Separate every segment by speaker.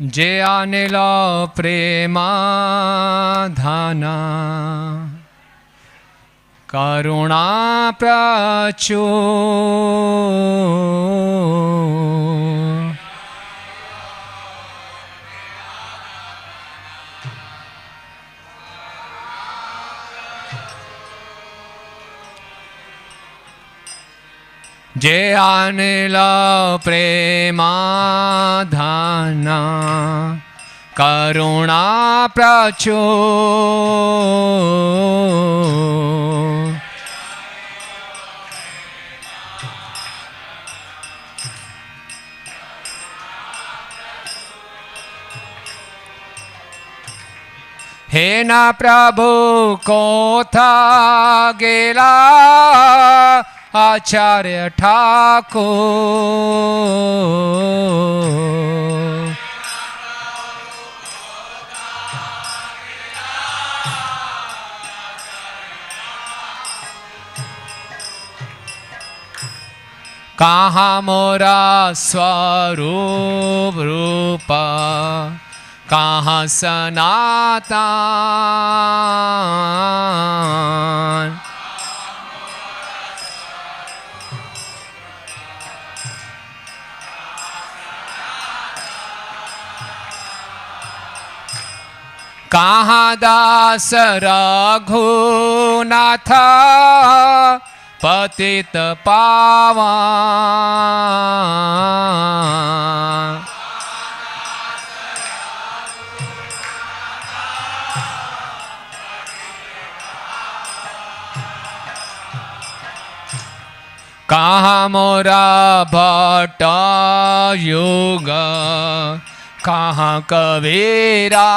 Speaker 1: जे आनेला प्रेमा धाना करुणा प्रचुर जे आनेला प्रेमा धाना करुणा प्रचुर हे ना प्रभु कोथा गेला आचार्य ठाकुर कहाँ मोरा स्वरूप रूपा कहाँ सनातन कहाँ दास रघुनाथ पतित पावन कहाँ मोरा भट्ट युग कहाँ कबीरा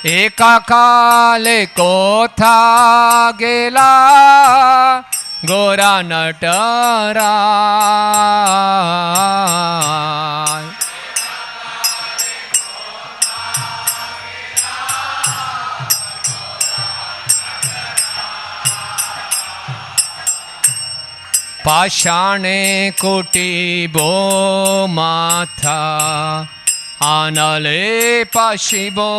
Speaker 1: एका काले कोथा गेला गोरा नटरा पाषाणे कुटीबो माथा आनले पाशिबो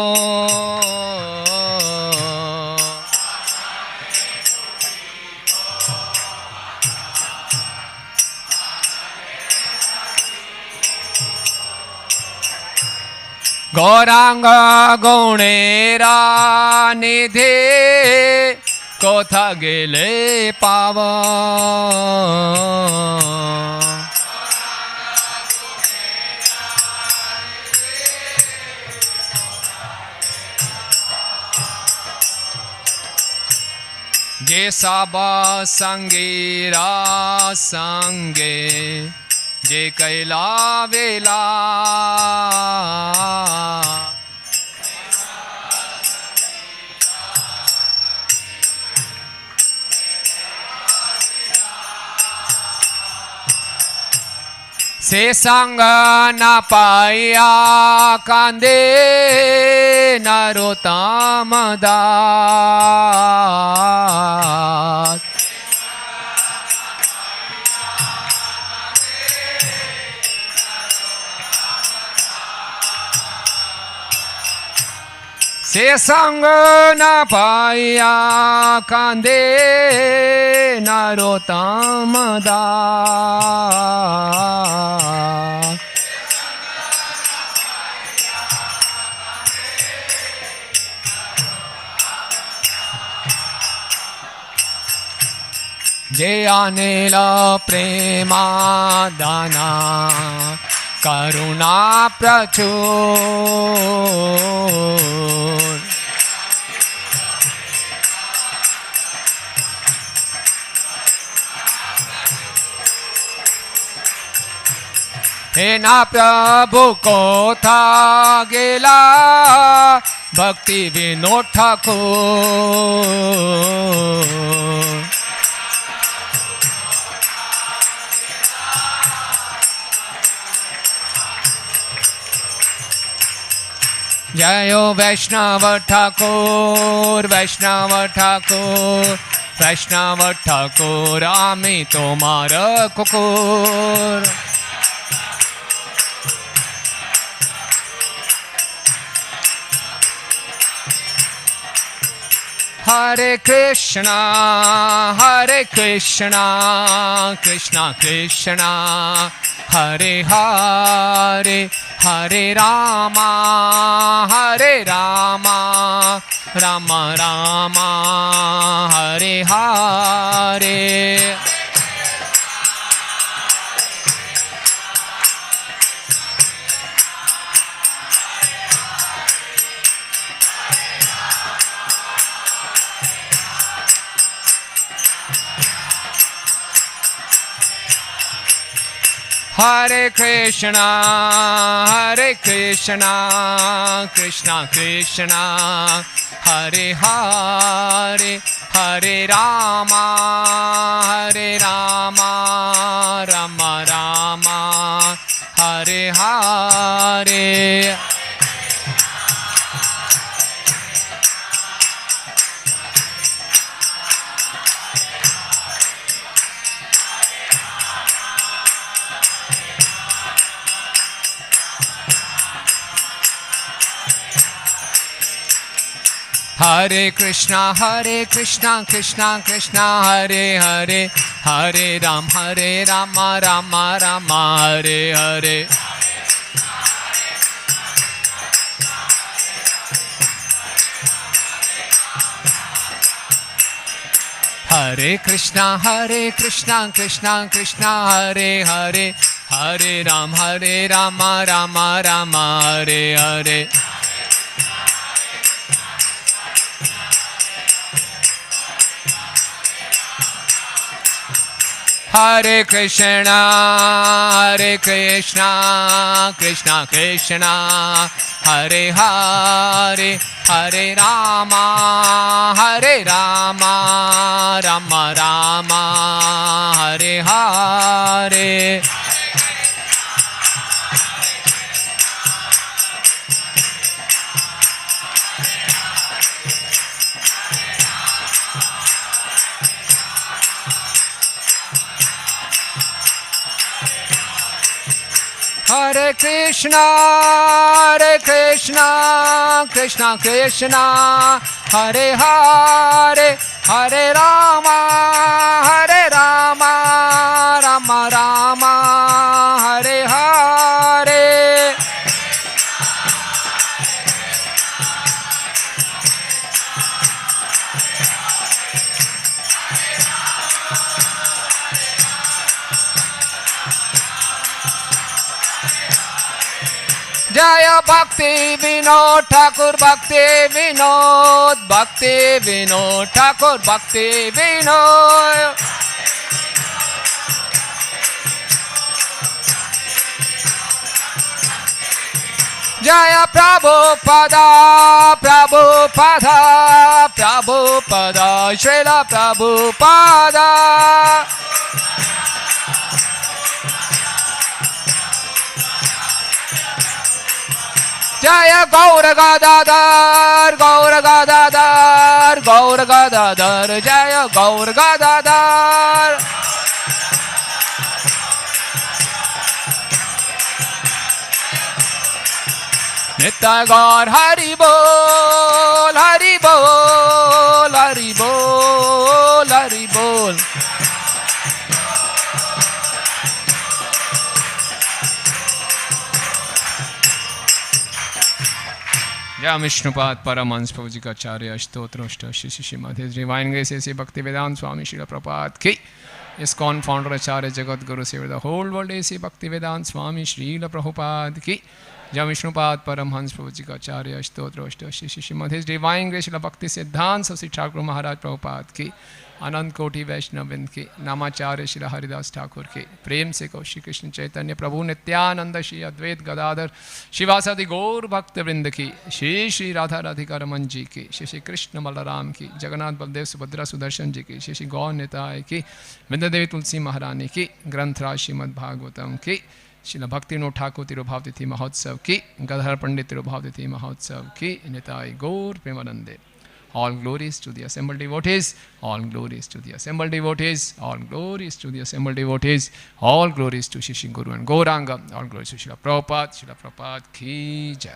Speaker 1: गौरांग गुणेरा निधे कोथा गेले पाव जे सब संगीरा संगे जे कैला वेला से संग न पाया कांदे नरोत्तम दास से संग न पाया कांदे नरोत्तम दास जे आनेला प्रेमा दाना करुणा प्रचुर हे ना प्रभु कोथा गेला भक्ति विनोद ठाकुर जय वैष्णव ठाकुर, वैष्णव ठाकुर, वैष्णव ठाकुर, आमी तोमार कुकुर। हरे कृष्णा कृष्णा कृष्णा हरे हरे, हरे रामा राम राम हरे हरे। हरे कृष्णा कृष्णा कृष्णा हरे हरे, हरे राम राम राम हरे हरे। हरे कृष्णा कृष्णा कृष्णा हरे हरे, हरे राम राम राम हरे हरे। हरे कृष्णा कृष्णा कृष्णा हरे हरे, हरे राम राम राम हरे हरे। हरे कृष्णा कृष्णा कृष्णा हरे हरे, हरे राम राम राम हरे हरे। हरे कृष्णा कृष्णा कृष्णा हरे हरे, हरे राम राम राम हरे हरे। जय भक्ति विनोद ठाकुर, भक्ति विनोद ठाकुर, भक्ति विनोद। जय प्रभुपदा श्रील प्रभुपदा। जय गौर गदाधर जय गौर गदाधर। नित्य गौर हरि बोल हरि बोल हरि बोल हरि बोल। जय विष्णुपाद परमहंस प्रभु जी का आचार्य स्तोत्र Shri Srimad his divine grace ऐसे भक्ति वेदांत स्वामी श्रील प्रभुपाद की। इस्कॉन फाउंडर आचार्य जगत गुरु से द होल वर्ल्ड ऐसे भक्ति वेदांत स्वामी श्रील प्रभुपाद की। जय विष्णुपाद परमहंस प्रभु जी का आचार्य स्तोत्र Shri Srimad his divine grace Bhaktisiddhanta Shri Thakur महाराज प्रभुपाद की। अनंत कोटि वैष्णववृंद के नामाचार्य श्री हरिदास ठाकुर के प्रेम से कहो श्री कृष्ण चैतन्य प्रभु नित्यानंद श्री अद्वैत गदाधर शिवासादि गौर भक्त वृंद की। श्री श्री राधा राधिका रमन जी की। श्री श्री कृष्ण बलराम की। जगन्नाथ बलदेव सुभद्रा सुदर्शन जी की। श्री श्री गौर निताय की। विंध्य देवी तुलसी महारानी की। ग्रंथराज श्रीमद् भागवतम की। श्रील भक्तिविनोद ठाकुर तिरुभाव तिथि महोत्सव की, गदहर पंडित तिरुभाव तिथि महोत्सव की, निताई गौर प्रेमानंदे। All glories to the assembled devotees, all glories to the assembled devotees, all glories to the assembled devotees, all glories to Shri Guru and Gauranga, all glories to Srila Prabhupada ki jai.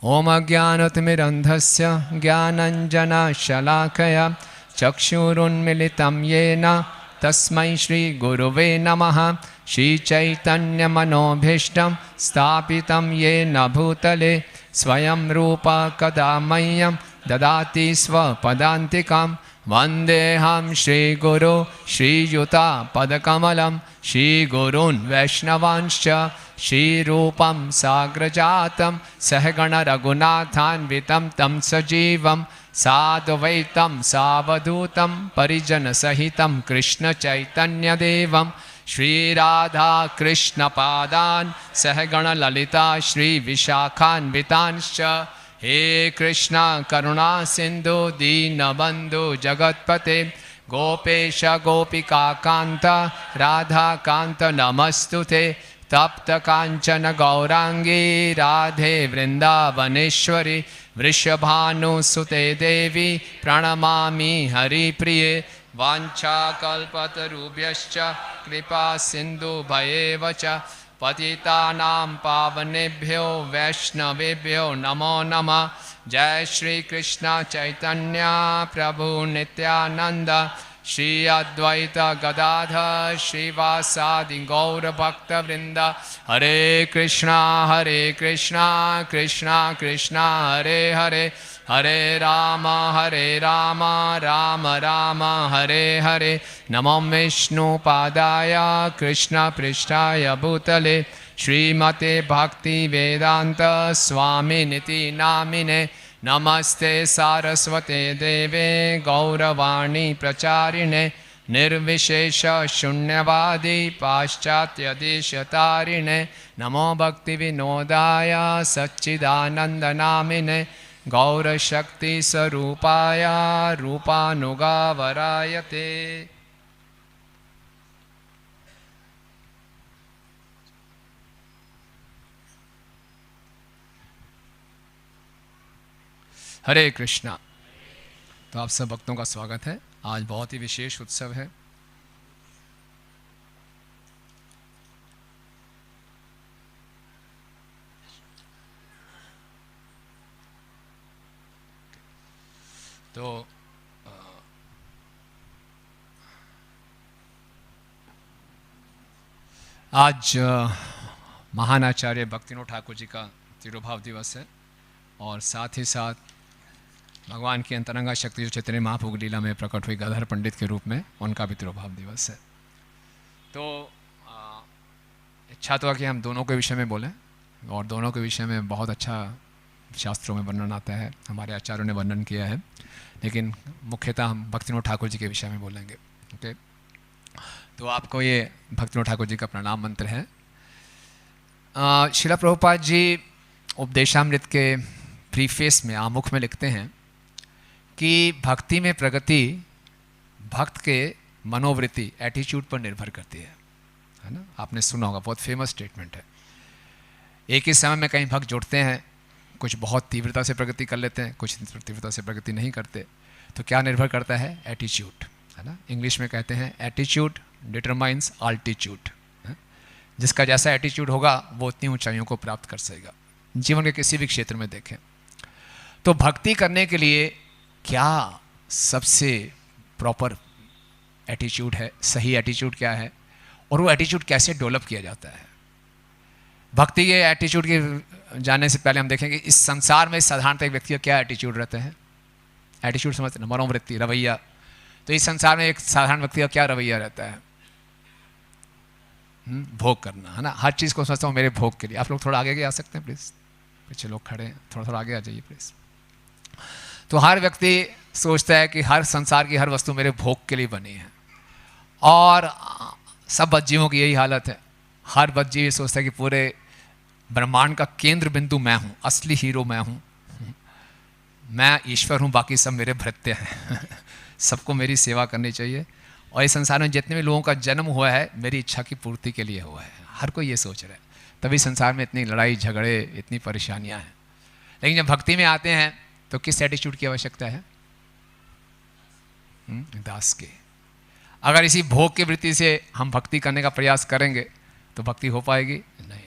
Speaker 1: Om Ajnanatirmirandhasya Jnananjana Shalakaya Chakshurunmilitam Yena Tasmai Shri Guruve Namaha. Shri Chaitanya Manobhishtam Stapitam Yena Bhutale Swayam Rupa Kadamayyam Dadati Swapadantikam. Vandeham Shri Guru Shri Yuta Padakamalam Shri Gurun Vaishnavanshcha Shri Rupam Sagrajatam Sahagana Raghunathanvitam Tam Sajivam Sadvaitam Savadutam Parijana Sahitam Krishna Chaitanya Devam Shri Radha Krishna Padan Sahagana Lalita Shri Vishakhanvitanscha. He Krishna Karuna Sindhu Dinabandhu Jagatpate Gopesha Gopika Kanta Radha Kanta Namastute Tapta Kanchana Gaurangi Radhe Vrindavaneshwari Vrishabhanu Sute Devi Pranamami Hari Priye Vancha Kalpatarubhyascha Kripa Sindhu Bhayevacha Patitanam Pavanebhyo Vaishnavebhyo Namo Namah. Jai Shri Krishna Chaitanya Prabhu Nityananda Shri Advaita Gadadhar Srivasadi Gaura Bhakta Vrinda. Hare Krishna Krishna Krishna Hare Hare Hare Rama Rama Rama Hare Hare. Namo Vishnu Padaya Krishna Prishtaya Bhutale Srimate Bhakti Vedanta Swami Niti Namine. Namaste Saraswate Deve Gauravani Pracharine Nirvishesha Shunyavadi Paschatya Deshatarine. Namo Bhakti Vinodaya Satchidananda Namine Gaura Shakti Sarupaya Rupanugavarayate. हरे कृष्णा। तो आप सब भक्तों का स्वागत है। आज बहुत ही विशेष उत्सव है। तो आज महान आचार्य भक्तिविनोद ठाकुर जी का तिरुभाव दिवस है और साथ ही साथ भगवान की अंतरंगा शक्ति जो चैतन्य महाप्रभु लीला में प्रकट हुई गदहर पंडित के रूप में, उनका भी तिरुभाव दिवस है। तो इच्छा तो है कि हम दोनों के विषय में बोलें और दोनों के विषय में बहुत अच्छा शास्त्रों में वर्णन आता है, हमारे आचार्यों ने वर्णन किया है, लेकिन मुख्यतः हम भक्तिविनोद ठाकुर जी के विषय में बोलेंगे। ओके, तो आपको ये भक्तिविनोद ठाकुर जी का प्रणाम मंत्र है। श्रील प्रभुपाद जी उपदेशामृत के प्रीफेस में आमुख में लिखते हैं कि भक्ति में प्रगति भक्त के मनोवृत्ति एटीट्यूड पर निर्भर करती है ना। आपने सुना होगा, बहुत फेमस स्टेटमेंट है। एक ही समय में कई भक्त जुड़ते हैं, कुछ बहुत तीव्रता से प्रगति कर लेते हैं, कुछ तीव्रता से प्रगति नहीं करते। तो क्या निर्भर करता है? एटीट्यूड, है ना। इंग्लिश में कहते हैं एटीट्यूड डिटरमाइंस आल्टीट्यूड। जिसका जैसा एटीट्यूड होगा वो उतनी ऊंचाइयों को प्राप्त कर सकेगा। जीवन के किसी भी क्षेत्र में देखें तो भक्ति करने के लिए क्या सबसे प्रॉपर एटीट्यूड है, सही एटीट्यूड क्या है और वो एटीट्यूड कैसे डेवलप किया जाता है। भक्ति के एटीट्यूड के जानने से पहले हम देखेंगे इस संसार में साधारणतः एक व्यक्ति का क्या एटीट्यूड रहता है। एटीट्यूड समझते हैं, मनोवृत्ति, रवैया। तो इस संसार में एक साधारण व्यक्ति का क्या रवैया रहता है? भोग करना, है ना। हर चीज़ को समझता हूँ मेरे भोग के लिए। आप लोग थोड़ा आगे आ सकते हैं प्लीज़, पीछे लोग खड़े हैं, थोड़ा आगे आ जाइए प्लीज़। तो हर व्यक्ति सोचता है कि हर संसार की हर वस्तु मेरे भोग के लिए बनी है और सब बदजीवों की यही हालत है। हर बदजीव सोचता है कि पूरे ब्रह्मांड का केंद्र बिंदु मैं हूँ, असली हीरो मैं हूँ, मैं ईश्वर हूँ, बाकी सब मेरे भृत्य हैं। सबको मेरी सेवा करनी चाहिए और इस संसार में जितने भी लोगों का जन्म हुआ है मेरी इच्छा की पूर्ति के लिए हुआ है। हर कोई ये सोच रहा है, तभी संसार में इतनी लड़ाई झगड़े, इतनी परेशानियां हैं। लेकिन जब भक्ति में आते हैं तो किस एटीट्यूड की आवश्यकता है? दास के। अगर इसी भोग की वृत्ति से हम भक्ति करने का प्रयास करेंगे तो भक्ति हो पाएगी नहीं।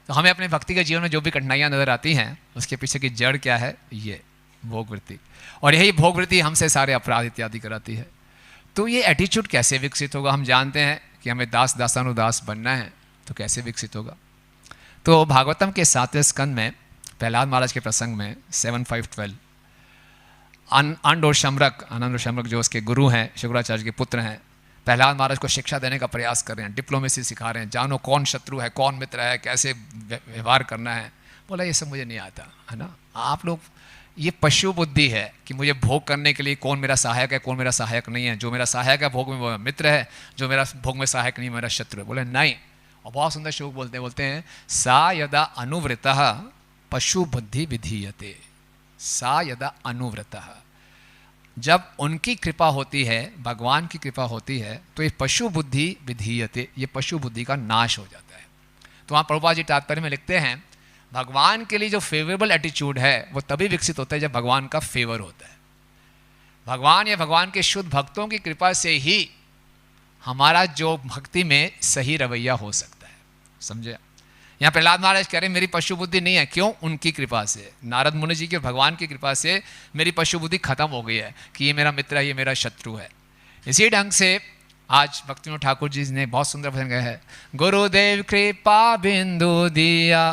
Speaker 1: तो हमें अपने भक्ति के जीवन में जो भी कठिनाइयाँ नजर आती हैं उसके पीछे की जड़ क्या है? ये भोग वृत्ति। और यही भोग वृत्ति हमसे सारे अपराध इत्यादि कराती है। तो ये एटीट्यूड कैसे विकसित होगा? हम जानते हैं कि हमें दास दासानुदास बनना है, तो कैसे विकसित होगा? तो भागवतम के 7वें स्कंद में प्रहलाद महाराज के प्रसंग में 7:5-12 आनंद और शमरक जो उसके गुरु हैं, शुक्राचार्य के पुत्र हैं, प्रहलाद महाराज को शिक्षा देने का प्रयास कर रहे हैं, डिप्लोमेसी सिखा रहे हैं, जानो कौन शत्रु है, कौन मित्र है, कैसे व्यवहार करना है। बोला ये सब मुझे नहीं आता है ना, आप लोग ये पशु बुद्धि है कि मुझे भोग करने के लिए कौन मेरा सहायक है, कौन मेरा सहायक नहीं है। जो मेरा सहायक है भोग में वो मित्र है, जो मेरा भोग में सहायक नहीं मेरा शत्रु है। बोले नहीं। और बहुत सुंदर श्लोक बोलते हैं सा यदा अनुवृतः पशु बुद्धि विधीयते। सा यदा अनुवृतः, जब उनकी कृपा होती है, भगवान की कृपा होती है, तो ये पशु बुद्धि विधीयते, ये पशु बुद्धि का नाश हो जाता है। तो वहाँ प्रभुपाद जी तात्पर्य में लिखते हैं भगवान के लिए जो फेवरेबल एटीट्यूड है वो तभी विकसित होता है जब भगवान का फेवर होता है। भगवान या भगवान के शुद्ध भक्तों की कृपा से ही हमारा जो भक्ति में सही रवैया हो सकता है। समझे? यहाँ प्रहलाद महाराज कह रहे मेरी पशु बुद्धि नहीं है। क्यों? उनकी कृपा से, नारद मुनि जी के भगवान की कृपा से मेरी पशु बुद्धि खत्म हो गई है कि ये मेरा मित्र है, ये मेरा शत्रु है। इसी ढंग से आज भक्तिविनोद ठाकुर जी ने बहुत सुंदर भजन गाया है, गुरुदेव कृपा बिंदु दिया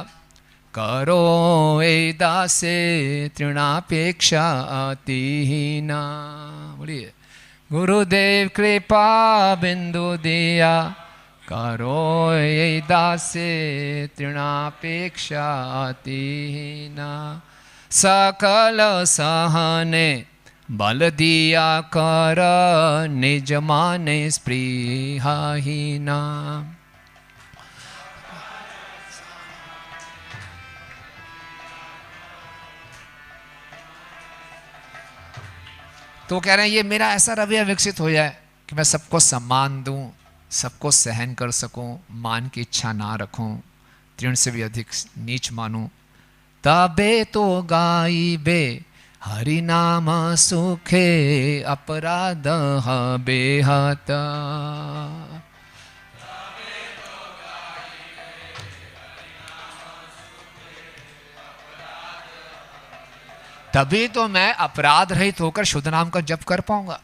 Speaker 1: करो ए दासे तृणापेक्षा अतिहीना। बोलिए गुरुदेव कृपा बिंदु दिया करो ये दासे तृणापेक्षा अतिहीना। सकल सहने बल दिया कर निज माने स्पृहाहीना। तो कह रहे हैं ये मेरा ऐसा रवैया विकसित हो जाए कि मैं सबको सम्मान दूं, सबको सहन कर सकूं, मान की इच्छा ना रखूं, तृण से भी अधिक नीच मानूं। तबे तो गाइबे हरि नाम सुखे अपराध बेहत। तभी तो मैं अपराध रहित होकर शुद्ध नाम का जप कर पाऊंगा।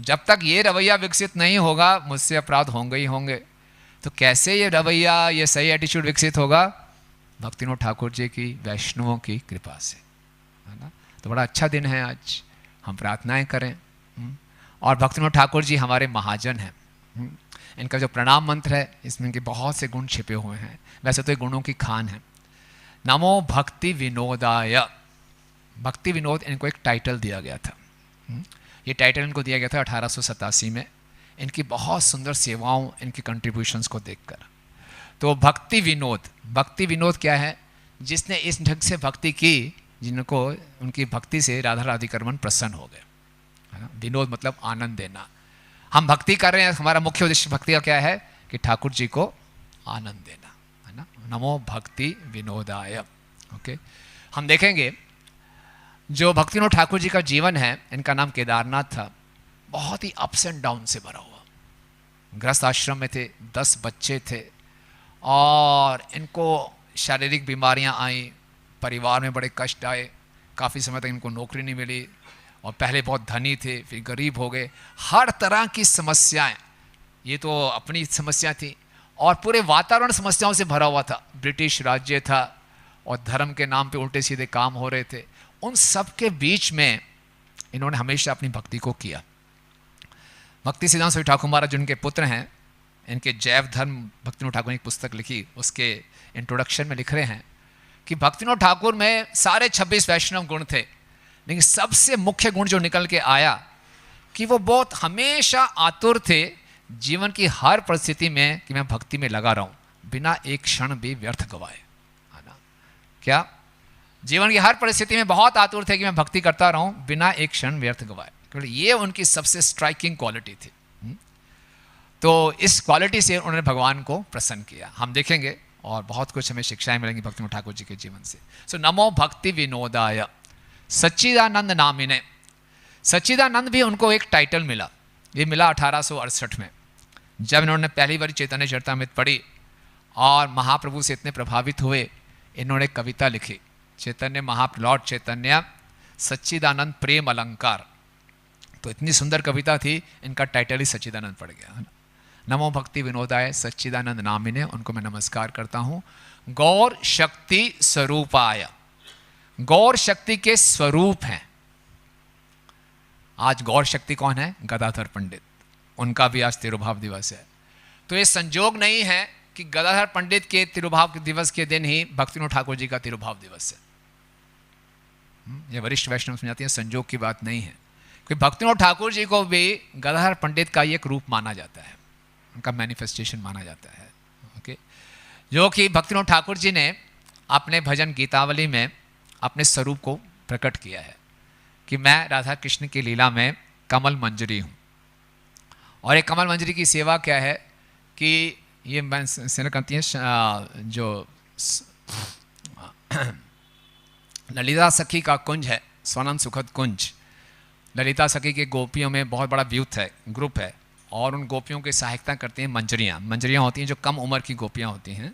Speaker 1: जब तक ये रवैया विकसित नहीं होगा मुझसे अपराध होंगे ही होंगे। तो कैसे ये रवैया, ये सही एटीट्यूड विकसित होगा? भक्तिविनोद ठाकुर जी की, वैष्णवों की कृपा से, है ना। तो बड़ा अच्छा दिन है आज, हम प्रार्थनाएं करें। और भक्तिविनोद ठाकुर जी हमारे महाजन हैं। इनका जो प्रणाम मंत्र है इसमें इनके बहुत से गुण छिपे हुए हैं। वैसे तो ये गुणों की खान है। नमो भक्ति विनोदाय। भक्ति विनोद इनको एक टाइटल दिया गया था। ये टाइटल इनको दिया गया था 1887 में, इनकी बहुत सुंदर सेवाओं, इनकी कंट्रीब्यूशंस को देखकर। तो भक्ति विनोद क्या है? जिसने इस ढंग से भक्ति की जिनको उनकी भक्ति से राधा राधिकरमन प्रसन्न हो गए, है ना। विनोद मतलब आनंद देना। हम भक्ति कर रहे हैं, हमारा मुख्य उद्देश्य भक्ति का क्या है? कि ठाकुर जी को आनंद देना, है ना। नमो भक्ति विनोदाय। ओके, हम देखेंगे जो भक्तिविनोद ठाकुर जी का जीवन है, इनका नाम केदारनाथ था, बहुत ही अप्स एंड डाउन से भरा हुआ। गृहस्थ आश्रम में थे, 10 बच्चे थे और इनको शारीरिक बीमारियां आई, परिवार में बड़े कष्ट आए, काफ़ी समय तक इनको नौकरी नहीं मिली और पहले बहुत धनी थे फिर गरीब हो गए। हर तरह की समस्याएं, ये तो अपनी समस्या थी और पूरे वातावरण समस्याओं से भरा हुआ था। ब्रिटिश राज्य था और धर्म के नाम पे उल्टे सीधे काम हो रहे थे। उन सब के बीच में इन्होंने हमेशा अपनी भक्ति को किया। भक्ति सिद्धांत स्वामी ठाकुर महाराज जिनके पुत्र हैं, इनके जैव धर्म भक्तिविनोद ठाकुर ने एक पुस्तक लिखी, उसके इंट्रोडक्शन में लिख रहे हैं कि भक्तिविनोद ठाकुर में सारे 26 वैष्णव गुण थे, लेकिन सबसे मुख्य गुण जो निकल के आया कि वो बहुत हमेशा आतुर थे जीवन की हर परिस्थिति में कि मैं भक्ति में लगा रहूं, बिना एक क्षण भी व्यर्थ गवाए, है ना। क्या? जीवन की हर परिस्थिति में बहुत आतुर थे कि मैं भक्ति करता रहूं बिना एक क्षण व्यर्थ गवाए। क्योंकि ये उनकी सबसे स्ट्राइकिंग क्वालिटी थी।
Speaker 2: तो इस क्वालिटी से उन्होंने भगवान को प्रसन्न किया। हम देखेंगे और बहुत कुछ हमें शिक्षाएं मिलेंगी भक्ति विनोद ठाकुर जी के जीवन से। सो नमो भक्ति विनोदाय सच्चिदानंद नामिने। सच्चिदानंद भी उनको एक टाइटल मिला, ये मिला 1868 में, जब इन्होंने पहली बार चैतन्य चरितामृत पढ़ी और महाप्रभु से इतने प्रभावित हुए, इन्होंने कविता लिखी, चैतन्य लॉर्ड चैतन्य सच्चिदानंद प्रेम अलंकार। तो इतनी सुंदर कविता थी, इनका टाइटल ही सच्चिदानंद पड़ गया, है ना। नमो भक्ति विनोदाय सच्चिदानंद नामिने, उनको मैं नमस्कार करता हूँ। गौर शक्ति स्वरूपाय, गौर शक्ति के स्वरूप हैं। आज गौर शक्ति कौन है? गदाधर पंडित, उनका भी आज तिरुभाव दिवस है। तो ये संजोग नहीं है कि गदाधर पंडित के तिरुभाव दिवस के दिन ही भक्ति विनोद ठाकुर जी का तिरुभाव दिवस है। ये वरिष्ठ वैष्णव समझाते हैं, संजोग की बात नहीं है, क्योंकि भक्ति विनोद ठाकुर जी को भी गदाधर पंडित का एक रूप माना जाता है, उनका मैनिफेस्टेशन माना जाता है। ओके, जो कि भक्ति विनोद ठाकुर जी ने अपने भजन गीतावली में अपने स्वरूप को प्रकट किया है कि मैं राधा कृष्ण की लीला में कमल मंजरी हूँ। और ये कमल मंजरी की सेवा क्या है कि ये मैं सेना करती हैं जो ललिता सखी का कुंज है, सोनम सुखद कुंज, ललिता सखी के गोपियों में बहुत बड़ा व्यूथ है, ग्रुप है, और उन गोपियों की सहायता करती हैं मंजरियाँ। मंजरियाँ होती हैं जो कम उम्र की गोपियाँ होती हैं,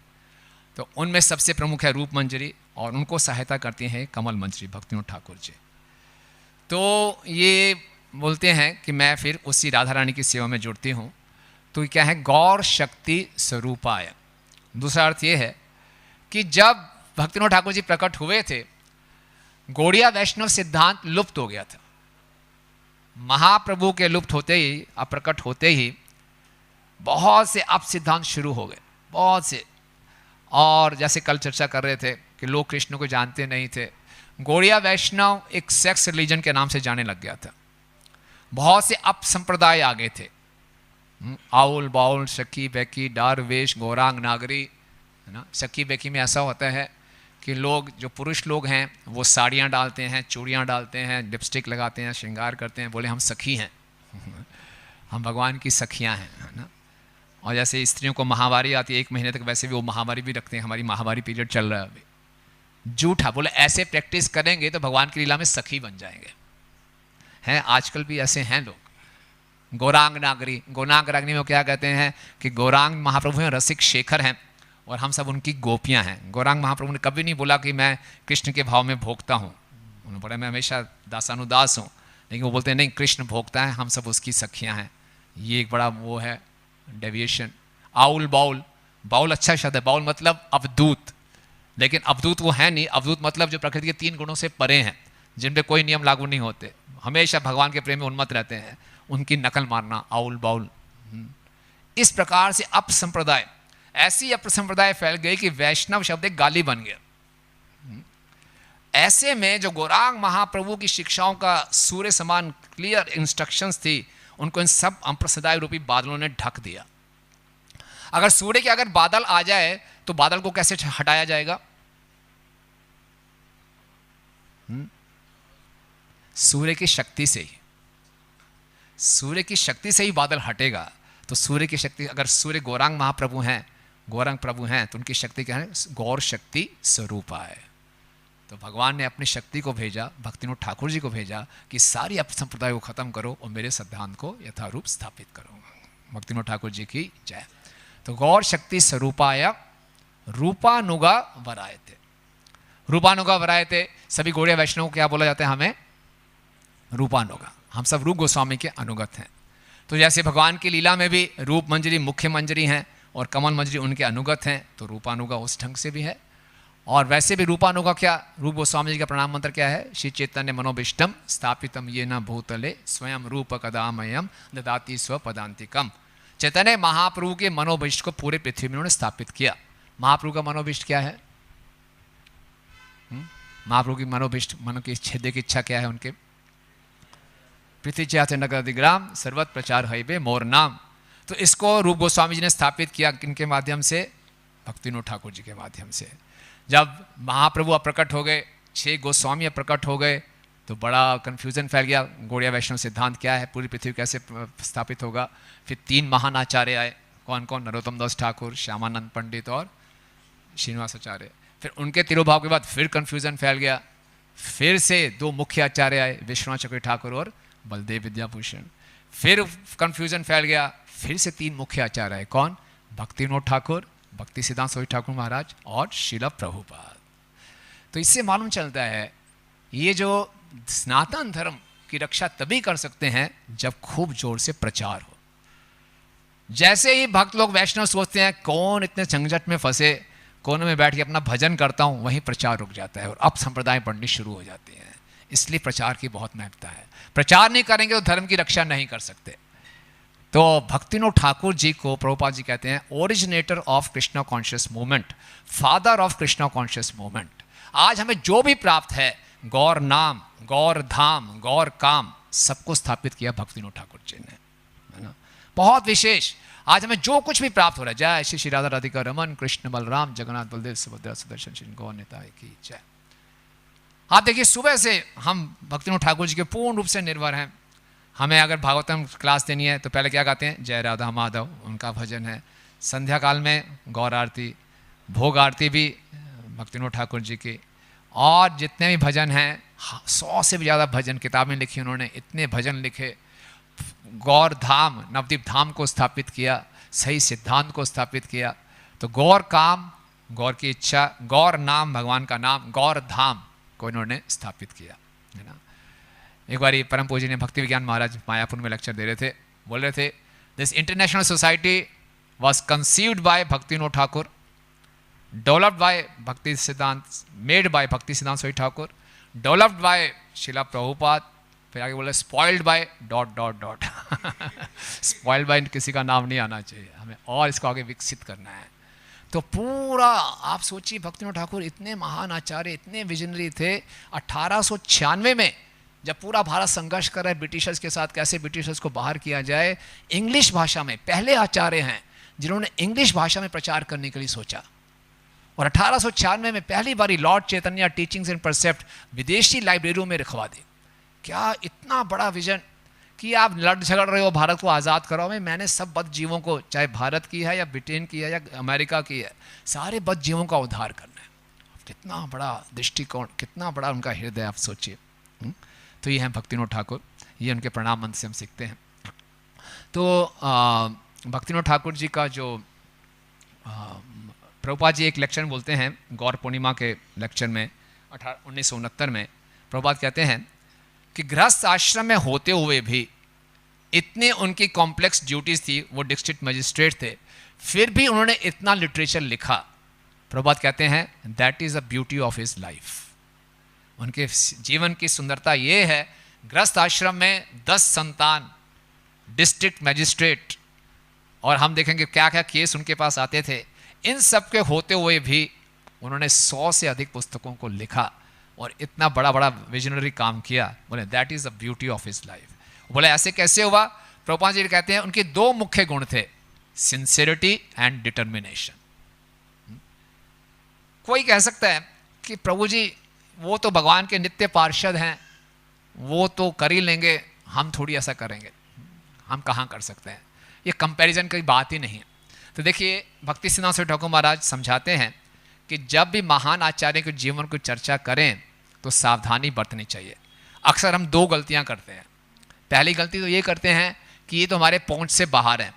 Speaker 2: तो उनमें सबसे प्रमुख है रूप मंजरी, और उनको सहायता करती हैं कमल मंजरी भक्ति विनोद ठाकुर जी। तो ये बोलते हैं कि मैं फिर उसी राधा रानी की सेवा में जुड़ती हूँ। तो क्या है? गौर शक्ति स्वरूपाय। दूसरा अर्थ ये है कि जब भक्ति विनोद ठाकुर जी प्रकट हुए थे, गौड़िया वैष्णव सिद्धांत लुप्त हो गया था। महाप्रभु के लुप्त होते ही, अप्रकट होते ही बहुत से अप सिद्धांत शुरू हो गए, बहुत से। और जैसे कल चर्चा कर रहे थे कि लोग कृष्ण को जानते नहीं थे, गौड़िया वैष्णव एक सेक्स रिलीजन के नाम से जाने लग गया था। बहुत से अप संप्रदाय आ गए थे, आउल बाउल, सखी बैकी, डारवेश, गौरांग नागरी, है ना। सखी बैकी में ऐसा होता है कि लोग, जो पुरुष लोग हैं, वो साड़ियाँ डालते हैं, चूड़ियाँ डालते हैं, लिपस्टिक लगाते हैं, श्रृंगार करते हैं, बोले हम सखी हैं, हम भगवान की सखियाँ हैं, है ना। और जैसे स्त्रियों को माहवारी आती है 1 महीने तक, वैसे भी वो माहवारी भी रखते हैं, हमारी माहवारी पीरियड चल रहा है अभी। झूठा, बोले ऐसे प्रैक्टिस करेंगे तो भगवान की लीला में सखी बन जाएंगे। हैं आजकल भी ऐसे हैं लोग। गौरांग नागरी, गौरांग नागरी में क्या कहते हैं कि गौरांग महाप्रभु हैं, रसिक शेखर हैं, और हम सब उनकी गोपियां हैं। गौरांग महाप्रभु ने कभी नहीं बोला कि मैं कृष्ण के भाव में भोगता हूँ, उन्होंने बोला मैं हमेशा दासानुदास हूँ, लेकिन वो बोलते हैं नहीं, कृष्ण भोगता है, हम सब उसकी सखियाँ हैं। ये एक बड़ा वो है डेविएशन। आउल बाउल, बाउल अच्छा शब्द है, बाउल मतलब अवधूत, लेकिन अवधूत वो है नहीं। अवधूत मतलब जो प्रकृति के 3 गुणों से परे हैं, जिन पे कोई नियम लागू नहीं होते, हमेशा भगवान के प्रेम में उन्मत्त रहते हैं, उनकी नकल मारना, आउल बाउल। इस प्रकार से अप संप्रदाय, ऐसी अप संप्रदाय फैल गई कि वैष्णव शब्द एक गाली बन गया। ऐसे में जो गौरांग महाप्रभु की शिक्षाओं का सूर्य समान क्लियर इंस्ट्रक्शंस थी, उनको इन सब अंप्रसदाय रूपी बादलों ने ढक दिया। अगर सूर्य के अगर बादल आ जाए तो बादल को कैसे हटाया जाएगा? सूर्य की शक्ति से ही, सूर्य की शक्ति से ही बादल हटेगा। तो सूर्य की शक्ति, अगर सूर्य गौरांग महाप्रभु हैं, गौरांग प्रभु हैं, तो उनकी शक्ति क्या है? गौर शक्ति स्वरूपा है। तो भगवान ने अपनी शक्ति को भेजा, भक्ति विनोद ठाकुर जी को भेजा कि सारी अप संप्रदाय को खत्म करो और मेरे सिद्धांत को यथारूप स्थापित करो। भक्ति विनोद ठाकुर जी की जय। तो गौर शक्ति स्वरूपाय रूपानुगा वरायते। रूपानुगा वरायते, सभी गौड़िया वैष्णव को क्या बोला जाता है? हमें रूपानुगा। हम सब रूप गोस्वामी के अनुगत हैं। तो जैसे भगवान की लीला में भी रूप मंजरी मुख्य मंजरी हैं और कमल मंजरी उनके अनुगत हैं, तो रूपानुगा उस ढंग से भी है। और वैसे भी रूपानुगा क्या, रूप गोस्वामी जी का प्रणाम मंत्र क्या है? श्री चैतन्य मनोभिष्टम स्थापितम ये न भूतले स्वयं रूप कदामयम ददाति स्वपदांतिकम। चैतन्य महाप्रभु के मनोभिष्ट को पूरे पृथ्वी में उन्होंने स्थापित किया। महाप्रभु का मनोभिष्ट क्या है? महाप्रभु की मनोभिष्ट, मन की छेदे की इच्छा क्या है उनके? पृथ्वी चाहते नगर दिग्राम सर्वत प्रचार हईबे मोर नाम। तो इसको रूप गोस्वामी जी ने स्थापित किया किनके माध्यम से? भक्ति विनोद ठाकुर जी के माध्यम से। जब महाप्रभु अप्रकट हो गए, 6 गोस्वामी अप्रकट हो गए, तो बड़ा कन्फ्यूज़न फैल गया, गौड़िया वैष्णव सिद्धांत क्या है, पूरी पृथ्वी कैसे स्थापित होगा। फिर 3 महान आचार्य आए, कौन कौन, नरोत्तम दास ठाकुर, श्यामानंद पंडित और श्रीनिवास आचार्य। फिर उनके तिरोभाव के बाद फिर कन्फ्यूज़न फैल गया, फिर से 2 मुख्य आचार्य आए, विश्वनाथ चक्रवर्ती ठाकुर और बलदेव विद्याभूषण। फिर कन्फ्यूज़न फैल गया, फिर से 3 मुख्य आचार्य आए, कौन, भक्तिविनोद ठाकुर, भक्ति सिद्धांत सरस्वती ठाकुर महाराज और श्रील प्रभुपाद। तो इससे मालूम चलता है ये जो सनातन धर्म की रक्षा तभी कर सकते हैं जब खूब जोर से प्रचार हो। जैसे ही भक्त लोग वैष्णव सोचते हैं कौन इतने झंझट में फंसे, कोने में बैठ के अपना भजन करता हूँ, वहीं प्रचार रुक जाता है और अब संप्रदाय बढ़नी शुरू हो जाती है। इसलिए प्रचार की बहुत महत्वता है। प्रचार नहीं करेंगे तो धर्म की रक्षा नहीं कर सकते। तो भक्तिविनोद ठाकुर जी को प्रभुपाद जी कहते हैं originator of Krishna conscious movement, father of Krishna conscious movement. आज हमें जो भी प्राप्त है, गौर नाम, गौर धाम, गौर काम, सबको स्थापित किया भक्तिविनोद ठाकुर जी ने, है ना। बहुत विशेष आज हमें जो कुछ भी प्राप्त हो रहा है, जय श्री श्री राधा राधिका रमन कृष्ण बलराम जगन्नाथ बलदेव सुभद्रा सुदर्शन श्री गौर निताय की जय। आप देखिए सुबह से हम भक्तिविनोद ठाकुर जी के पूर्ण रूप से निर्भर हैं। हमें अगर भागवतम क्लास देनी है तो पहले क्या गाते हैं, जय राधा माधव, उनका भजन है। संध्या काल में गौर आरती, भोग आरती भी भक्तिविनोद ठाकुर जी की, और जितने भी भजन हैं 100 से भी ज़्यादा भजन किताबें लिखी उन्होंने, इतने भजन लिखे। गौर धाम, नवदीप धाम को स्थापित किया, सही सिद्धांत को स्थापित किया। तो गौर काम, गौर की इच्छा, गौर नाम भगवान का नाम, गौर धाम को इन्होंने स्थापित किया, है ना। एक बार परम पूज्य ने भक्ति विज्ञान महाराज मायापुर में लेक्चर दे रहे थे, बोल रहे थे this international society was conceived bye Bhaktivinod Thakur, developed by भक्ति सिद्धांत, मेड बाय भक्ति सिद्धांत सरस्वती ठाकुर, डेवलप्ड बाय श्रील प्रभुपाद, फिर आगे बोले स्पॉइल्ड बाय ... स्पॉइल्ड बाय किसी का नाम नहीं आना चाहिए, हमें और इसको आगे विकसित करना है। तो पूरा आप सोचिए भक्तिविनोद ठाकुर इतने महान आचार्य, इतने विजनरी थे। 1896 में जब पूरा भारत संघर्ष कर रहा है ब्रिटिशर्स के साथ, कैसे ब्रिटिशर्स को बाहर किया जाए, इंग्लिश भाषा में पहले आचार्य हैं जिन्होंने इंग्लिश भाषा में प्रचार करने के लिए सोचा। और 1896 में पहली बारी लॉर्ड चैतन्य टीचिंग्स एंड परसेप्ट विदेशी लाइब्रेरियों में रखवा दी। क्या इतना बड़ा विजन कि आप लड़ झगड़ रहे हो भारत को आज़ाद कराओ में, मैंने सब बद्ध जीवों को, चाहे भारत की है या ब्रिटेन की है या अमेरिका की है, सारे बद्ध जीवों का उद्धार करना है। कितना बड़ा दृष्टिकोण, कितना बड़ा उनका हृदय, आप सोचिए। तो ये हैं भक्तिविनोद ठाकुर, ये उनके प्रणाम मंत्र से हम सीखते हैं। तो भक्तिविनोद ठाकुर जी का जो प्रभुपाद जी एक लेक्चर में बोलते हैं, गौर पूर्णिमा के लेक्चर में 1969 में प्रभुपाद कहते हैं कि गृहस्थ आश्रम में होते हुए भी इतने उनकी कॉम्प्लेक्स ड्यूटीज थी, वो डिस्ट्रिक्ट मजिस्ट्रेट थे, फिर भी उन्होंने इतना लिटरेचर लिखा। प्रभुपाद कहते हैं that is the beauty of his life. उनके जीवन की सुंदरता ये है, गृहस्थ आश्रम में 10 संतान, डिस्ट्रिक्ट मजिस्ट्रेट, और हम देखेंगे क्या क्या केस उनके पास आते थे, इन सब के होते हुए भी उन्होंने 100 से अधिक पुस्तकों को लिखा और इतना बड़ा बड़ा विजनरी काम किया। बोले that is the beauty of his life. बोले ऐसे कैसे हुआ? प्रभुपाद जी कहते हैं उनके 2 मुख्य गुण थे, सिंसियरिटी एंड डिटर्मिनेशन। कोई कह सकता है कि प्रभु जी वो तो भगवान के नित्य पार्षद हैं, वो तो कर ही लेंगे, हम थोड़ी ऐसा करेंगे, हम कहाँ कर सकते हैं, ये कंपैरिजन की बात ही नहीं है। तो देखिए भक्ति सिद्धांत सरस्वती ठाकुर महाराज समझाते हैं कि जब भी महान आचार्य के जीवन को चर्चा करें तो सावधानी बरतनी चाहिए। अक्सर हम 2 गलतियां करते हैं। पहली गलती तो ये करते हैं कि ये तो हमारे पहुंच से बाहर है,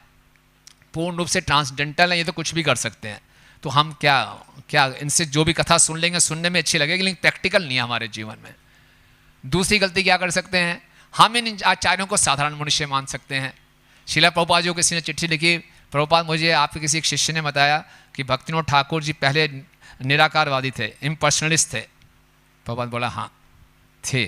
Speaker 2: पूर्ण रूप से ट्रांसडेंटल है, ये तो कुछ भी कर सकते हैं, तो हम क्या इनसे जो भी कथा सुन लेंगे, सुनने में अच्छी लगेगी लेकिन प्रैक्टिकल नहीं है हमारे जीवन में। दूसरी गलती क्या कर सकते हैं, हम इन आचार्यों को साधारण मनुष्य मान सकते हैं। श्रील प्रभुपाद जी को किसी ने चिट्ठी लिखी, प्रभुपाद मुझे आपके किसी एक शिष्य ने बताया कि भक्तिविनोद ठाकुर जी पहले निराकारवादी थे, इम्पर्सनलिस्ट थे। प्रभुपाद बोला हाँ थे,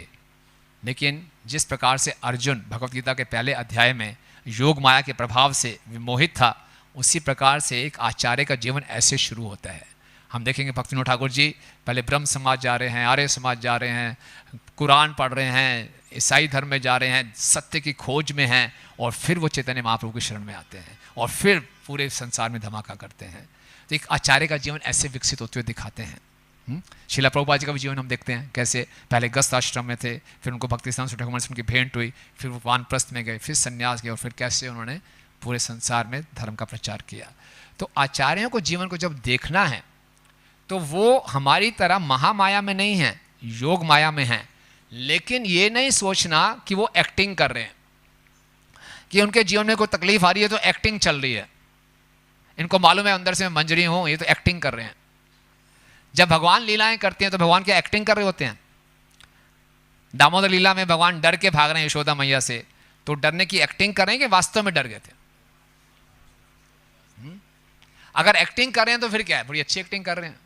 Speaker 2: लेकिन जिस प्रकार से अर्जुन भगवत गीता के पहले अध्याय में योग माया के प्रभाव से विमोहित था, उसी प्रकार से एक आचार्य का जीवन ऐसे शुरू होता है। हम देखेंगे भक्तिविनोद ठाकुर जी पहले ब्रह्म समाज जा रहे हैं, आर्य समाज जा रहे हैं, कुरान पढ़ रहे हैं, ईसाई धर्म में जा रहे हैं, सत्य की खोज में हैं, और फिर वो चैतन्य महाप्रभु की शरण में आते हैं और फिर पूरे संसार में धमाका करते हैं। तो एक आचार्य का जीवन ऐसे विकसित होते हुए दिखाते हैं। शिला प्रभुपाद जी का भी जीवन हम देखते हैं, कैसे पहले गस्थ आश्रम में थे, फिर उनको भक्तिसिद्धांत स्वरूप ठाकुर से उनकी भेंट हुई, फिर वो वानप्रस्थ में गए, फिर संन्यास गए, और फिर कैसे उन्होंने पूरे संसार में धर्म का प्रचार किया। तो आचार्यों को जीवन को जब देखना है तो वो हमारी तरह महामाया में नहीं है, योग माया में है। लेकिन ये नहीं सोचना कि वो एक्टिंग कर रहे हैं, कि उनके जीवन में कोई तकलीफ आ रही है तो एक्टिंग चल रही है, इनको मालूम है अंदर से मैं मंजरी हूं, ये तो एक्टिंग कर रहे हैं। जब भगवान लीलाएं करते हैं तो भगवान क्या एक्टिंग कर रहे होते हैं? दामोदर लीला में भगवान डर के भाग रहे हैं यशोदा मैया से, तो डरने की एक्टिंग कर रहे हैं कि वास्तव में डर गए थे? अगर एक्टिंग कर रहे हैं तो फिर क्या है, बड़ी अच्छी एक्टिंग कर रहे हैं।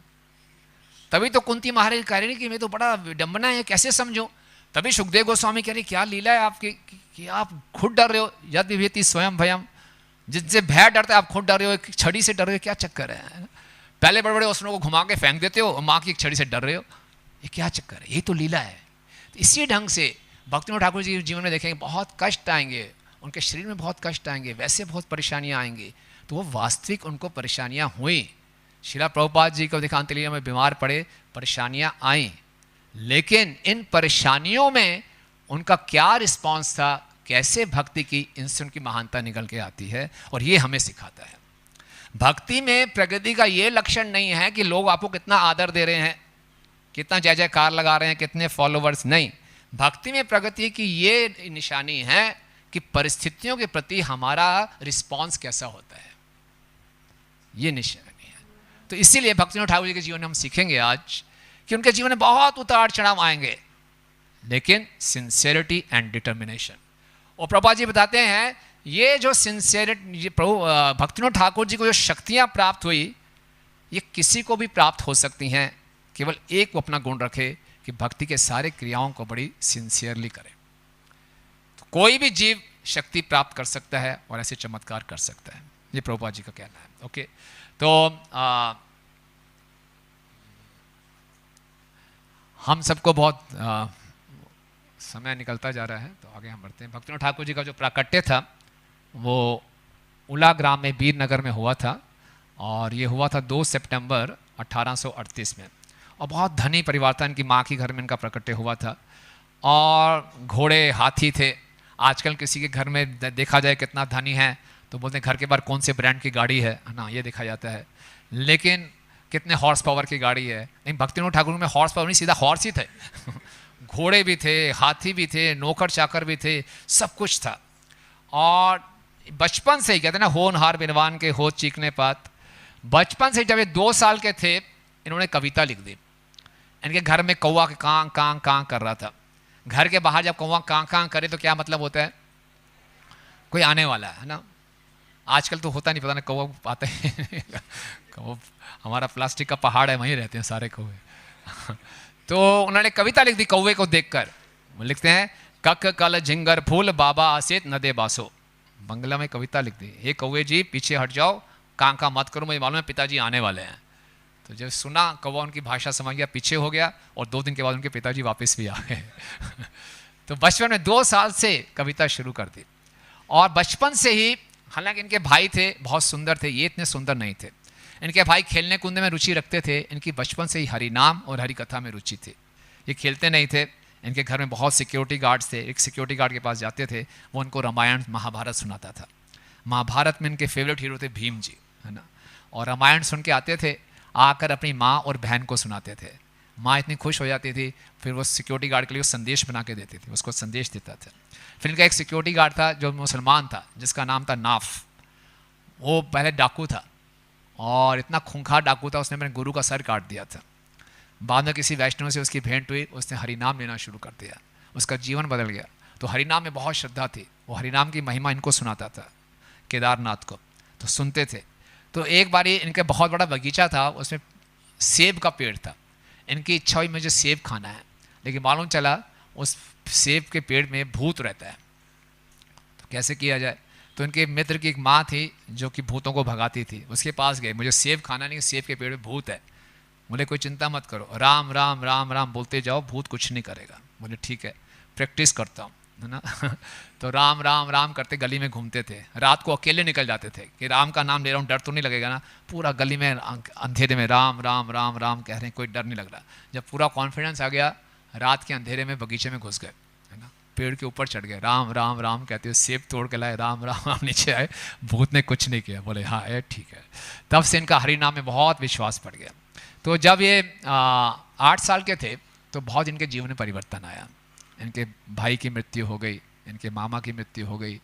Speaker 2: तभी तो कुंती महाराज कह रही कि मैं तो बड़ा विडंबना है, कैसे समझो। तभी सुखदेव गोस्वामी कह रहे क्या लीला है आपकी कि आप खुद डर रहे हो, यद विभेति स्वयं भयम, जिससे भय डरता है आप खुद डर रहे हो, एक छड़ी से डर रहे हो, क्या चक्कर है? पहले बड़े बड़े उसनों को घुमा के फेंक देते हो, माँ की एक छड़ी से डर रहे हो, ये क्या चक्कर है? ये तो लीला है। तो इसी ढंग से भक्तिविनोद ठाकुर जी के जीवन में देखेंगे बहुत कष्ट आएंगे, उनके शरीर में बहुत कष्ट आएंगे, वैसे बहुत परेशानियां आएंगी, तो वो वास्तविक उनको परेशानियां हुई। शिला प्रभुपाद जी को देखा अंतलीला में बीमार पड़े, परेशानियां आई, लेकिन इन परेशानियों में उनका क्या रिस्पॉन्स था, कैसे भक्ति की, इनसे उनकी महानता निकल के आती है, और ये हमें सिखाता है। भक्ति में प्रगति का ये लक्षण नहीं है कि लोग आपको कितना आदर दे रहे हैं, कितना जय जयकार लगा रहे हैं, कितने फॉलोवर्स, नहीं। भक्ति में प्रगति की ये निशानी है कि परिस्थितियों के प्रति हमारा रिस्पॉन्स कैसा होता है, ये निशानी है। तो इसीलिए भक्तिविनोद ठाकुर जी के जीवन में हम सीखेंगे आज कि उनके जीवन में बहुत उतार चढ़ाव आएंगे, लेकिन सिंसियरिटी एंड डिटर्मिनेशन। और प्रभुपाद जी बताते हैं ये जो सिंसियरिटी, प्रभु भक्तिविनोद ठाकुर जी को जो शक्तियां प्राप्त हुई, ये किसी को भी प्राप्त हो सकती हैं, केवल एक वो अपना गुण रखे कि भक्ति के सारे क्रियाओं को बड़ी सिंसियरली करे। तो कोई भी जीव शक्ति प्राप्त कर सकता है और ऐसे चमत्कार कर सकता है, ये प्रभुपाद जी का कहना है। ओके, तो हम सबको बहुत समय निकलता जा रहा है, तो आगे हम बढ़ते हैं। भक्तिविनोद ठाकुर जी का जो प्राकट्य था वो उला ग्राम में वीरनगर में हुआ था, और ये हुआ था 2 सितंबर 1838 में। और बहुत धनी परिवार था, इनकी माँ के घर में इनका प्राकट्य हुआ था, और घोड़े हाथी थे। आजकल किसी के घर में देखा जाए कितना धनी है तो बोलते हैं घर के बाहर कौन से ब्रांड की गाड़ी है ना, ये देखा जाता है, लेकिन कितने हॉर्स पावर की गाड़ी है। लेकिन भक्तिविनोद ठाकुर में हॉर्स पावर नहीं, सीधा हॉर्स ही थे घोड़े भी थे, हाथी भी थे, नौकर चाकर भी थे, सब कुछ था। और बचपन से ही कहते हैं ना, होनहार बिनवान के हो चीखने पात, बचपन से जब ये 2 साल के थे इन्होंने कविता लिख दी। इनके घर में कौवा के कां कां कां कर रहा था। घर के बाहर जब कौवा कां कां करे तो क्या मतलब होता है, कोई आने वाला है ना। आजकल तो होता नहीं, पता नहीं कौवा आते हैं कौवा, हमारा प्लास्टिक का पहाड़ है, वहीं रहते हैं सारे कौवे तो उन्होंने कविता लिख दी कौवे को देखकर। वो लिखते हैं कक कल झिंगर फूल बाबा आसेत नदे बासो, बंगला में कविता लिख दी, हे कौवे जी पीछे हट जाओ, कांका मत करो, मुझे मालूम है पिताजी आने वाले हैं। तो जब सुना कौवा उनकी भाषा समझ गया, पीछे हो गया, और 2 दिन के बाद उनके पिताजी वापस भी आ गए तो बचपन में 2 साल से कविता शुरू कर दी। और बचपन से ही, हालांकि इनके भाई थे बहुत सुंदर थे, ये इतने सुंदर नहीं थे। इनके भाई खेलने कूदने में रुचि रखते थे, इनकी बचपन से ही हरि नाम और हरि कथा में रुचि थी। ये खेलते नहीं थे, इनके घर में बहुत सिक्योरिटी गार्ड्स थे। एक सिक्योरिटी गार्ड के पास जाते थे, वो उनको रामायण महाभारत सुनाता था। महाभारत में इनके फेवरेट हीरो थे भीम जी, है ना। और रामायण सुन के आते थे, आकर अपनी माँ और बहन को सुनाते थे। माँ इतनी खुश हो जाती थी, फिर वो सिक्योरिटी गार्ड के लिए संदेश बना के देती थी, उसको संदेश देता था। फिर इनका एक सिक्योरिटी गार्ड था जो मुसलमान था, जिसका नाम था नाफ। वो पहले डाकू था, और इतना खूंखार डाकू था, उसने मेरे गुरु का सर काट दिया था। बाद में किसी वैष्णव से उसकी भेंट हुई, उसने हरिनाम लेना शुरू कर दिया, उसका जीवन बदल गया। तो हरिनाम में बहुत श्रद्धा थी, वो हरिनाम की महिमा इनको सुनाता था केदारनाथ को, तो सुनते थे। तो एक बारी इनके बहुत बड़ा बगीचा था, उसमें सेब का पेड़ था। इनकी इच्छा हुई मुझे सेब खाना है, लेकिन मालूम चला उस सेब के पेड़ में भूत रहता है। तो कैसे किया जाए, तो इनके मित्र की एक माँ थी जो कि भूतों को भगाती थी, उसके पास गए, मुझे सेब खाना नहीं, सेब के पेड़ में भूत है। बोले कोई चिंता मत करो, राम राम राम राम बोलते जाओ, भूत कुछ नहीं करेगा। बोले ठीक है, प्रैक्टिस करता हूँ। है ना। तो राम राम राम करते गली में घूमते थे, रात को अकेले निकल जाते थे कि राम का नाम ले रहा हूँ, डर तो नहीं लगेगा ना। पूरा गली में अंधेरे में राम राम राम राम कह रहे हैं, कोई डर नहीं लग रहा। जब पूरा कॉन्फिडेंस आ गया, रात के अंधेरे में बगीचे में घुस गए, है ना, पेड़ के ऊपर चढ़ गए, राम राम राम कहते हुए सेब तोड़ के लाए, राम राम राम, नीचे आए, भूत ने कुछ नहीं किया, बोले हाँ ये ठीक है। तब से इनका हरि नाम में बहुत विश्वास पड़ गया। तो जब ये 8 साल के थे तो बहुत इनके जीवन में परिवर्तन आया। इनके भाई की मृत्यु हो गई, इनके मामा की मृत्यु हो गई,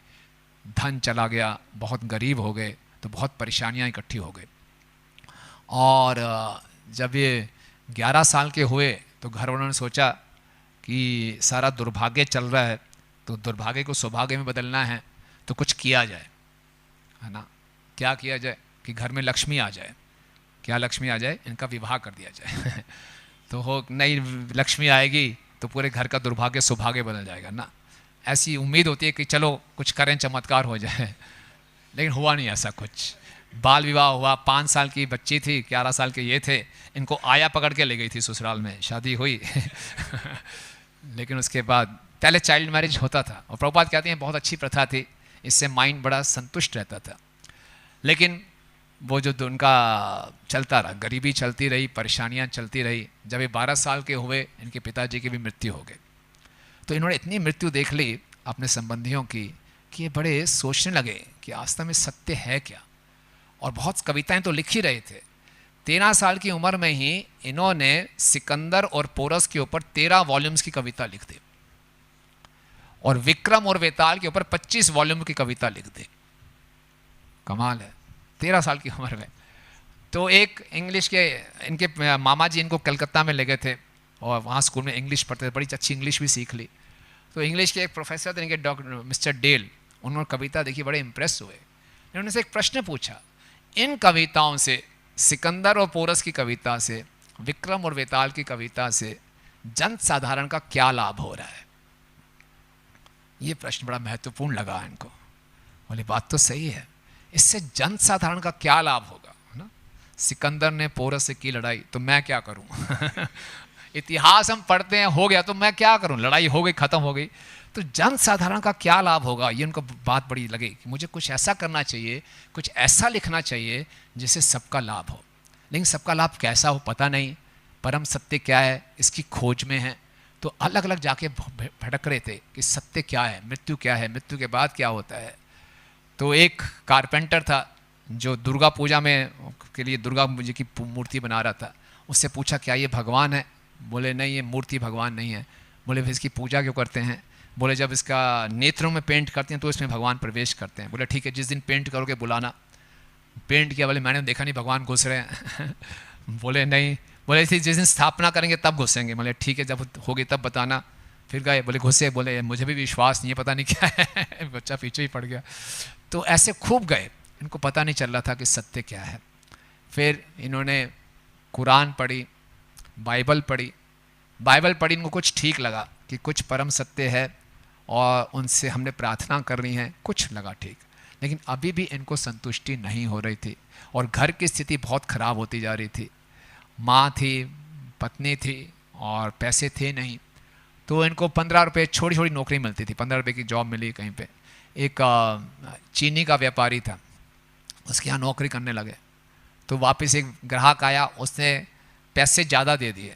Speaker 2: धन चला गया, बहुत गरीब हो गए, तो बहुत परेशानियां इकट्ठी हो गई। और जब ये 11 साल के हुए तो घर वालों ने सोचा कि सारा दुर्भाग्य चल रहा है, तो दुर्भाग्य को सौभाग्य में बदलना है, तो कुछ किया जाए, है ना। क्या किया जाए कि घर में लक्ष्मी आ जाए। क्या लक्ष्मी आ जाए? इनका विवाह कर दिया जाए। तो हो नई लक्ष्मी आएगी तो पूरे घर का दुर्भाग्य सौभाग्य बदल जाएगा ना। ऐसी उम्मीद होती है कि चलो कुछ करें, चमत्कार हो जाए, लेकिन हुआ नहीं ऐसा कुछ। बाल विवाह हुआ, 5 साल की बच्ची थी, 11 साल के ये थे, इनको आया पकड़ के ले गई थी ससुराल में, शादी हुई। लेकिन उसके बाद पहले चाइल्ड मैरिज होता था, और प्रभुपाद कहते हैं बहुत अच्छी प्रथा थी, इससे माइंड बड़ा संतुष्ट रहता था। लेकिन वो जो उनका चलता रहा, गरीबी चलती रही, परेशानियां चलती रही। जब ये 12 साल के हुए, इनके पिताजी की भी मृत्यु हो गई। तो इन्होंने इतनी मृत्यु देख ली अपने संबंधियों की कि ये बड़े सोचने लगे कि वास्तव में सत्य है क्या। और बहुत कविताएं तो लिख ही रहे थे। 13 साल की उम्र में ही इन्होंने सिकंदर और पोरस के ऊपर 13 वॉल्यूम्स की कविता लिख दी, और विक्रम और वेताल के ऊपर 25 वॉल्यूम की कविता लिख दी। कमाल है, 13 साल की उम्र में। तो एक इंग्लिश के, इनके मामा जी इनको कलकत्ता में ले गए थे, और वहाँ स्कूल में इंग्लिश पढ़ते थे, बड़ी अच्छी इंग्लिश भी सीख ली। तो इंग्लिश के एक प्रोफेसर थे इनके, डॉक्टर मिस्टर डेल, उन्होंने कविता देखी, बड़े इंप्रेस हुए। उन्होंने से एक प्रश्न पूछा, इन कविताओं से, सिकंदर और पोरस की कविता से, विक्रम और वेताल की कविता से जन साधारण का क्या लाभ हो रहा है? ये प्रश्न बड़ा महत्वपूर्ण लगा इनको। बोले बात तो सही है, इससे जन साधारण का क्या लाभ होगा, है ना। सिकंदर ने पोरस से की लड़ाई, तो मैं क्या करूं? इतिहास हम पढ़ते हैं, हो गया तो मैं क्या करूं, लड़ाई हो गई, खत्म हो गई, तो जन साधारण का क्या लाभ होगा? ये उनको बात बड़ी लगी कि मुझे कुछ ऐसा करना चाहिए, कुछ ऐसा लिखना चाहिए जिससे सबका लाभ हो। लेकिन सबका लाभ कैसा हो पता नहीं, परम सत्य क्या है इसकी खोज में है। तो अलग अलग जाके भटक रहे थे कि सत्य क्या है, मृत्यु क्या है, मृत्यु के बाद क्या होता है। तो एक कारपेंटर था जो दुर्गा पूजा में के लिए दुर्गा जी की मूर्ति बना रहा था, उससे पूछा क्या ये भगवान है? बोले नहीं, ये मूर्ति भगवान नहीं है। बोले फिर इसकी पूजा क्यों करते हैं? बोले जब इसका नेत्रों में पेंट करते हैं तो इसमें भगवान प्रवेश करते हैं। बोले ठीक है, जिस दिन पेंट करोगे बुलाना। पेंट किया, बोले मैंने देखा नहीं भगवान घुस रहे हैं। बोले नहीं, बोले जिस दिन स्थापना करेंगे तब घुसेंगे। बोले ठीक है, जब होगी तब बताना। फिर गए, बोले घुसे, बोले मुझे भी विश्वास नहीं है, पता नहीं क्या है। बच्चा पीछे ही पड़ गया। तो ऐसे खूब गए, इनको पता नहीं चल रहा था कि सत्य क्या है। फिर इन्होंने कुरान पढ़ी, बाइबल पढ़ी। बाइबल पढ़ी, इनको कुछ ठीक लगा कि कुछ परम सत्य है और उनसे हमने प्रार्थना करनी है, कुछ लगा ठीक। लेकिन अभी भी इनको संतुष्टि नहीं हो रही थी, और घर की स्थिति बहुत ख़राब होती जा रही थी। माँ थी, पत्नी थी, और पैसे थे नहीं। तो इनको 15 रुपये, छोटी छोटी नौकरी मिलती थी, 15 रुपये की जॉब मिली कहीं पे। एक चीनी का व्यापारी था, उसके यहाँ नौकरी करने लगे। तो वापस एक ग्राहक आया, उसने पैसे ज़्यादा दे दिए।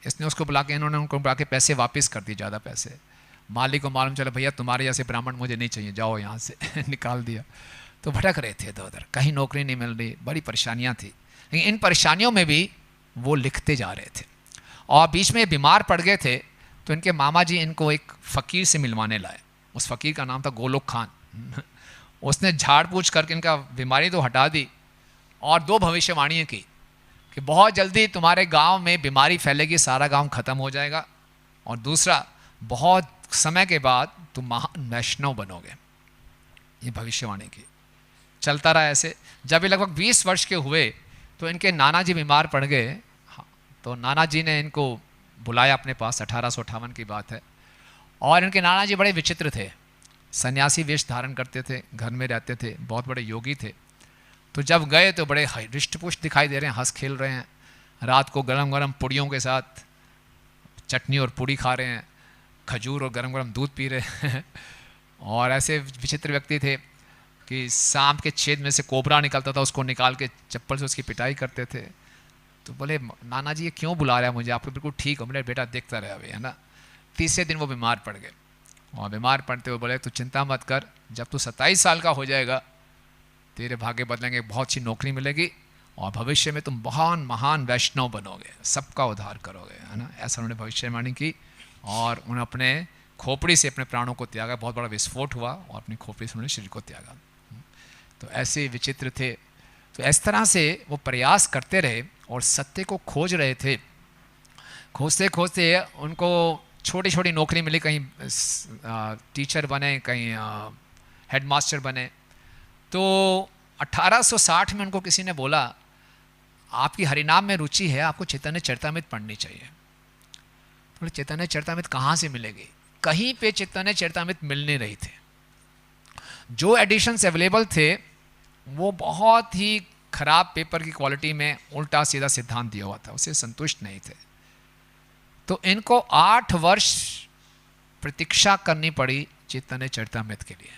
Speaker 2: इसने उसको बुला के, इन्होंने उनको बुला के पैसे वापस कर दिए, ज़्यादा पैसे। मालिक को मालूम चला, भैया तुम्हारे जैसे ब्राह्मण मुझे नहीं चाहिए, जाओ यहाँ से। निकाल दिया। तो भटक रहे थे इधर उधर, कहीं नौकरी नहीं मिल रही, बड़ी परेशानियाँ थी। लेकिन इन परेशानियों में भी वो लिखते जा रहे थे। और बीच में बीमार पड़ गए थे, तो इनके मामा जी इनको एक फ़कीर से मिलवाने लाए। उस फ़कीर का नाम था गोलोक खान। उसने झाड़ पूछ करके इनका बीमारी तो हटा दी, और 2 भविष्यवाणियाँ की कि बहुत जल्दी तुम्हारे गांव में बीमारी फैलेगी, सारा गांव ख़त्म हो जाएगा, और दूसरा बहुत समय के बाद तुम महान वैष्णव बनोगे। ये भविष्यवाणी की। चलता रहा ऐसे। जब ये लगभग 20 वर्ष के हुए तो इनके नाना जी बीमार पड़ गए। तो नाना जी ने इनको बुलाया अपने पास, 1858 की बात है। और इनके नाना जी बड़े विचित्र थे, सन्यासी वेश धारण करते थे, घर में रहते थे, बहुत बड़े योगी थे। तो जब गए तो बड़े हृष्टपुष्ट दिखाई दे रहे हैं, हंस खेल रहे हैं। रात को गरम गरम पुड़ियों के साथ चटनी और पूड़ी खा रहे हैं। खजूर और गरम गरम दूध पी रहे हैं। और ऐसे विचित्र व्यक्ति थे कि सांप के छेद में से कोबरा निकलता था, उसको निकाल के चप्पल से उसकी पिटाई करते थे। तो बोले नाना जी ये क्यों बुला रहा है मुझे, आप तो बिल्कुल ठीक हो। बोले बेटा देखता रहे अभी, है ना। तीसरे दिन वो बीमार पड़ गए, और बीमार पड़ते हुए बोले तू चिंता मत कर, जब तू 27 साल का हो जाएगा तेरे भाग्य बदलेंगे, बहुत सी नौकरी मिलेगी, और भविष्य में तुम महान महान वैष्णव बनोगे, सबका उद्धार करोगे, है ना। ऐसा उन्होंने भविष्यवाणी की, और उन्होंने अपने खोपड़ी से अपने प्राणों को त्यागा। बहुत बड़ा विस्फोट हुआ और अपनी खोपड़ी से उन्होंने शरीर को त्यागा। तो ऐसे विचित्र थे। तो इस तरह से वो प्रयास करते रहे और सत्य को खोज रहे थे। खोजते खोजते उनको छोटी छोटी नौकरी मिली, कहीं टीचर बने, कहीं हेडमास्टर बने। तो 1860 में उनको किसी ने बोला आपकी हरिनाम में रुचि है, आपको चैतन्य चरितामृत पढ़नी चाहिए। बोले चैतन्य चरितामृत कहाँ से मिलेगी? कहीं पे चैतन्य चरितामृत मिल नहीं रही थे। जो एडिशंस अवेलेबल थे वो बहुत ही खराब पेपर की क्वालिटी में उल्टा सीधा सिद्धांत दिया हुआ था, उससे संतुष्ट नहीं थे। तो इनको 8 वर्ष प्रतीक्षा करनी पड़ी चैतन्य चरितामृत के लिए,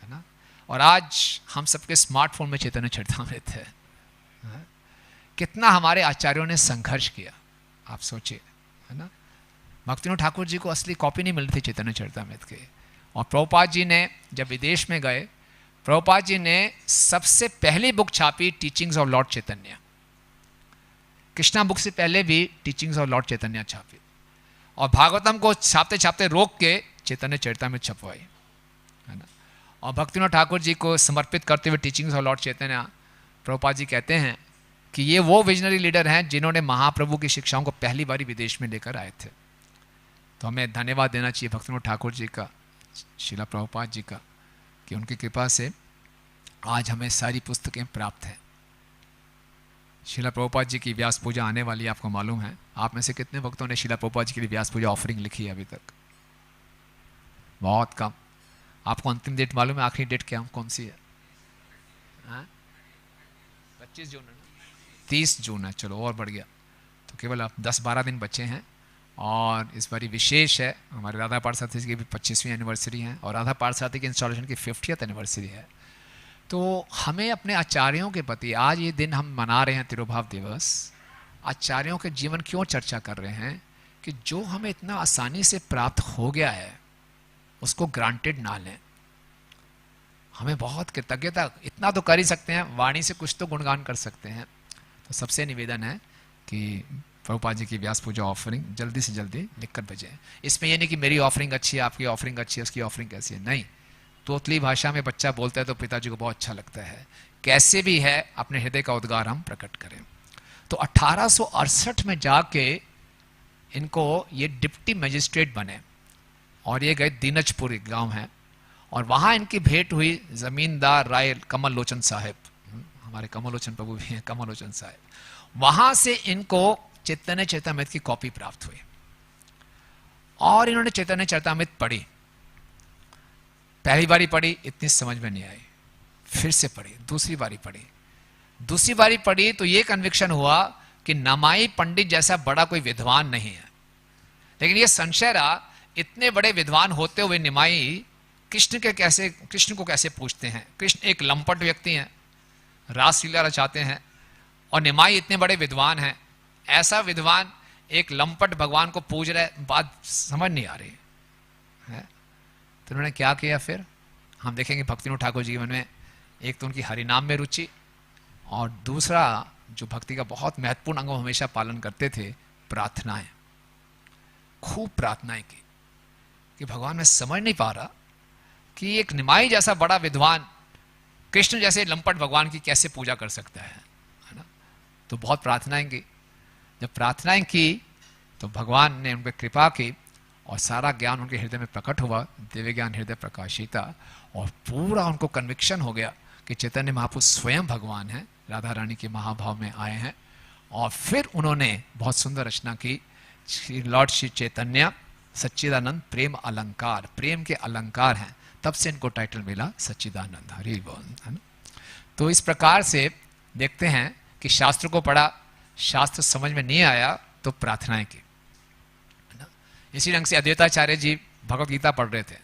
Speaker 2: है ना। और आज हम सबके स्मार्टफोन में चैतन्य चरितामृत है। कितना हमारे आचार्यों ने संघर्ष किया, आप सोचिए, है ना। भक्तिनाथ ठाकुर जी को असली कॉपी नहीं मिली थी चैतन्य चरितामृत के। और प्रभुपाद जी ने जब विदेश में गए, प्रभुपाद जी ने सबसे पहली बुक छापी teachings of Lord Chaitanya. Krishna book से पहले भी टीचिंग्स ऑफ लॉर्ड चैतन्य छापी, और भागवतम को छापते छापते रोक के चैतन्य चरितामृत छपवाई, है ना। और भक्तिनाथ ठाकुर जी को समर्पित करते हुए टीचिंग्स ऑफ लॉर्ड चैतन्य, प्रभुपाद जी कहते हैं कि ये वो विजनरी लीडर हैं जिन्होंने महाप्रभु की शिक्षाओं को पहली बार विदेश में लेकर आए थे। तो हमें धन्यवाद देना चाहिए भक्तिनाथ ठाकुर जी का, शिला प्रभुपाद जी का, कि उनकी कृपा से आज हमें सारी पुस्तकें प्राप्त हैं। शिला प्रभुपाद जी की व्यास पूजा आने वाली है, आपको मालूम है। आप में से कितने भक्तों ने शिला प्रभुपाद जी के लिए व्यास पूजा ऑफरिंग लिखी है अभी तक? बहुत कम। आपको अंतिम डेट मालूम है? आखिरी डेट क्या कौन सी है? 25 जून है, 30 जून है। चलो और बढ़ गया। तो केवल अब 10-12 दिन बचे हैं, और इस बारी विशेष है, हमारे राधा पाठशाला की भी 25वीं एनिवर्सरी है, और राधा पाठशाला की इंस्टॉलेशन की 50th एनिवर्सरी है। तो हमें अपने आचार्यों के प्रति, आज ये दिन हम मना रहे हैं तिरुभाव दिवस, आचार्यों के जीवन क्यों चर्चा कर रहे हैं कि जो हमें इतना आसानी से प्राप्त हो गया है उसको ग्रांटेड ना लें। हमें बहुत कृतज्ञता, इतना तो कर ही सकते हैं, वाणी से कुछ तो गुणगान कर सकते हैं। तो सबसे निवेदन है कि प्रभुपाद जी की व्यास पूजा ऑफरिंग जल्दी से जल्दी लिखकर भेजें। इसमें यह नहीं कि मेरी ऑफरिंग अच्छी है, आपकी ऑफरिंग अच्छी है, उसकी ऑफरिंग कैसी है, नहीं। तोतली भाषा में बच्चा बोलता है तो पिताजी को बहुत अच्छा लगता है। कैसे भी है, अपने हृदय का उद्गार हम प्रकट करें। तो 1868 में जाके इनको ये डिप्टी मजिस्ट्रेट बने, और ये गए दीनजपुर, एक गाँव है, और वहाँ इनकी भेंट हुई जमींदार राय कमल लोचन साहब। हमारे कमल लोचन प्रभु भी हैं, कमल लोचन साहब। वहाँ से इनको चैतन्य चरितामृत की कॉपी प्राप्त हुई, और इन्होंने चैतन्य चरितामृत पढ़ी। पहली बारी पढ़ी, इतनी समझ में नहीं आई, फिर से पढ़ी, दूसरी बारी पढ़ी, दूसरी बारी पढ़ी, तो ये कन्विक्शन हुआ कि नमाई पंडित जैसा बड़ा कोई विद्वान नहीं है। लेकिन ये संशय रहा, इतने बड़े विद्वान होते हुए निमाई कृष्ण को कैसे पूछते हैं? कृष्ण एक लंपट व्यक्ति हैं, रासलीला रचाते हैं, और निमाई इतने बड़े विद्वान हैं। ऐसा विद्वान एक लंपट भगवान को पूज रहे, बात समझ नहीं आ रही है। तो उन्होंने क्या किया फिर हम देखेंगे भक्तिनाथ ठाकुर जी के मन में। एक तो उनकी हरिनाम में रुचि, और दूसरा जो भक्ति का बहुत महत्वपूर्ण अंग हमेशा पालन करते थे, प्रार्थनाएं। खूब प्रार्थनाएं की कि भगवान मैं समझ नहीं पा रहा कि एक निमाई जैसा बड़ा विद्वान कृष्ण जैसे लंपट भगवान की कैसे पूजा कर सकता है ना। तो बहुत प्रार्थनाएं की। जब प्रार्थनाएं की तो भगवान ने उन पर कृपा की, और सारा ज्ञान उनके हृदय में प्रकट हुआ, दिव्य ज्ञान हृदय प्रकाशिता, और पूरा उनको कन्विक्शन हो गया कि चैतन्य महाप्रभु स्वयं भगवान हैं, राधा रानी के महाभाव में आए हैं। और फिर उन्होंने बहुत सुंदर रचना की, लॉर्ड श्री चैतन्य सच्चिदानंद प्रेम अलंकार, प्रेम के अलंकार हैं। तब से इनको टाइटल मिला सच्चिदानंद, हरि बोल, है ना। तो इस प्रकार से देखते हैं कि शास्त्र को पढ़ा, शास्त्र समझ में नहीं आया तो प्रार्थनाएं की, है ना। इसी ढंग से अद्वैताचार्य जी भगवत गीता पढ़ रहे थे,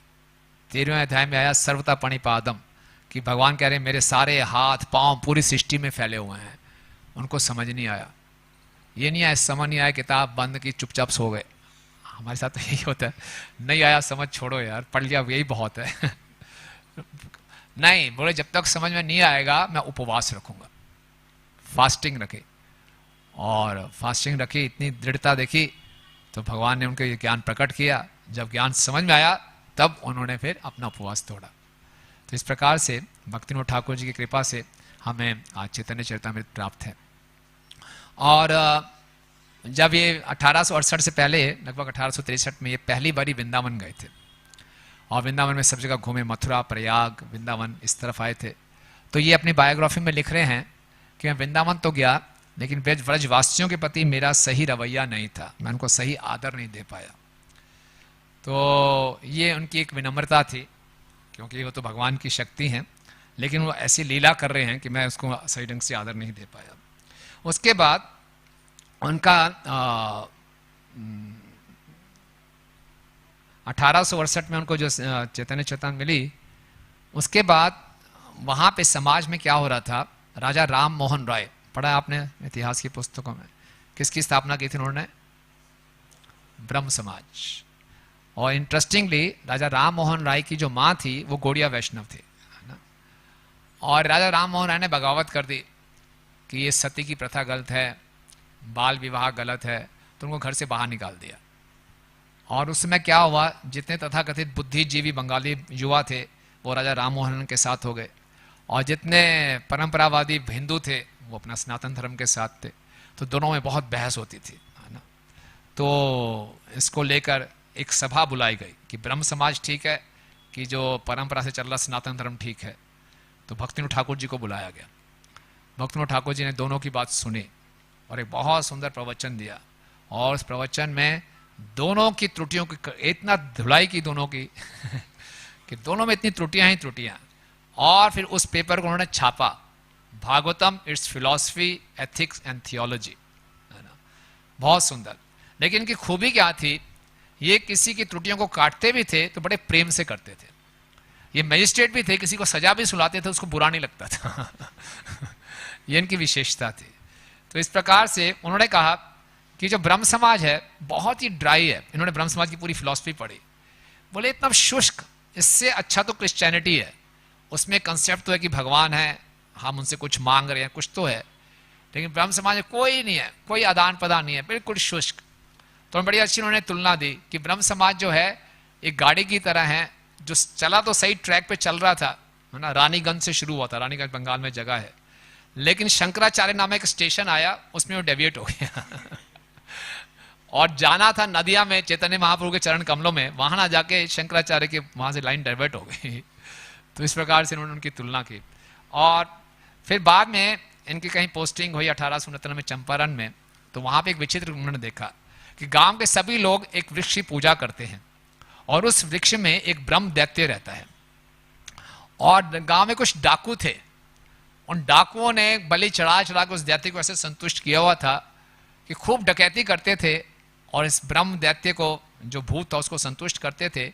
Speaker 2: 13वें अध्याय में आया सर्वता पणिपादम, कि भगवान कह रहे हैं मेरे सारे हाथ पांव पूरी सृष्टि में फैले हुए हैं। उनको समझ नहीं आया, ये नहीं आया, समझ नहीं आया, किताब बंद की, चुपचाप सो गए। हमारे साथ तो यही होता है, नहीं आया समझ, छोड़ो यार, पढ़ लिया यही बहुत है। नहीं, बोले जब तक समझ में नहीं आएगा मैं उपवास रखूंगा, फास्टिंग रखे। और फास्टिंग रखी, इतनी दृढ़ता देखी तो भगवान ने उनको ये ज्ञान प्रकट किया। जब ज्ञान समझ में आया तब उन्होंने फिर अपना उपवास तोड़ा। तो इस प्रकार से भक्तिविनोद ठाकुर जी की कृपा से हमें आज चैतन्य चरितामृत प्राप्त है। और जब ये 1868 से पहले, लगभग 1863 में ये पहली बारी वृंदावन गए थे, और वृंदावन में सब जगह घूमे, मथुरा, प्रयाग, वृंदावन, इस तरफ आए थे। तो ये अपनी बायोग्राफी में लिख रहे हैं कि मैं वृंदावन तो गया, लेकिन व्रजवासियों के प्रति मेरा सही रवैया नहीं था, मैं उनको सही आदर नहीं दे पाया। तो ये उनकी एक विनम्रता थी, क्योंकि वो तो भगवान की शक्ति हैं, लेकिन वो ऐसी लीला कर रहे हैं कि मैं उसको सही ढंग से आदर नहीं दे पाया। उसके बाद उनका 1868 में उनको जो चैतन्य चेतन मिली, उसके बाद वहाँ पे समाज में क्या हो रहा था, राजा राम मोहन राय, पढ़ा है आपने इतिहास की पुस्तकों में, किसकी स्थापना की थी उन्होंने? ब्रह्म समाज। और इंटरेस्टिंगली राजा राम मोहन राय की जो माँ थी वो गौड़िया वैष्णव थी, है ना। और राजा राम मोहन राय ने बगावत कर दी कि ये सती की प्रथा गलत है, बाल विवाह गलत है, तो उनको घर से बाहर निकाल दिया। और उस समय क्या हुआ, जितने तथाकथित बुद्धिजीवी बंगाली युवा थे वो राजा राम मोहन के साथ हो गए, और जितने परंपरावादी हिंदू थे वो अपना सनातन धर्म के साथ थे। तो दोनों में बहुत बहस होती थी, है ना। तो इसको लेकर एक सभा बुलाई गई कि ब्रह्म समाज ठीक है कि जो परंपरा से चल रहा सनातन धर्म ठीक है। तो भक्तिविनोद ठाकुर जी को बुलाया गया। भक्तिविनोद ठाकुर जी ने दोनों की बात सुनी और एक बहुत सुंदर प्रवचन दिया, और उस प्रवचन में दोनों की त्रुटियों की इतना धुलाई की दोनों की कि दोनों में इतनी त्रुटियां ही त्रुटियां। और फिर उस पेपर को उन्होंने छापा, Bhagavatam, it's philosophy, ethics and theology, है ना। बहुत सुंदर। लेकिन इनकी खूबी क्या थी, ये किसी की त्रुटियों को काटते भी थे तो बड़े प्रेम से करते थे। ये मजिस्ट्रेट भी थे, किसी को सजा भी सुनाते थे उसको बुरा नहीं लगता था। ये इनकी विशेषता थी। तो इस प्रकार से उन्होंने कहा कि जो ब्रह्म समाज है बहुत ही ड्राई है। इन्होंने ब्रह्म समाज की पूरी फिलॉसफी पढ़ी, बोले इतना शुष्क, इससे अच्छा तो क्रिश्चियनिटी है, उसमें कंसेप्ट तो है कि भगवान है, हम उनसे कुछ मांग रहे हैं, कुछ तो है, लेकिन ब्रह्म समाज में कोई नहीं है, कोई आदान प्रदान नहीं है, बिल्कुल शुष्क। तो बड़ी अच्छी उन्होंने तुलना दी कि ब्रह्म समाज जो है एक गाड़ी की तरह है, जो चला तो सही ट्रैक पे चल रहा था, है ना। रानीगंज से शुरू हुआ था, रानीगंज बंगाल में जगह है, लेकिन शंकराचार्य नाम एक स्टेशन आया, उसमें वो डेविएट हो गया और जाना था नदिया में चैतन्य महाप्रभु के चरण कमलों में, वहां ना जाके शंकराचार्य के वहां से लाइन डाइवर्ट हो गई। तो इस प्रकार से उन्होंने उनकी तुलना की। और फिर बाद में इनकी कहीं पोस्टिंग हुई 1869 में चंपारण में, तो वहां पे एक विचित्र उन्होंने देखा कि गांव के सभी लोग एक वृक्ष की पूजा करते हैं, और उस वृक्ष में एक ब्रह्म दैत्य रहता है। और गांव में कुछ डाकू थे, उन डाकुओं ने बलि चढ़ा चढ़ा के उस दैत्य को ऐसे संतुष्ट किया हुआ था कि खूब डकैती करते थे, और इस ब्रह्म दैत्य को, जो भूत था, उसको संतुष्ट करते थे।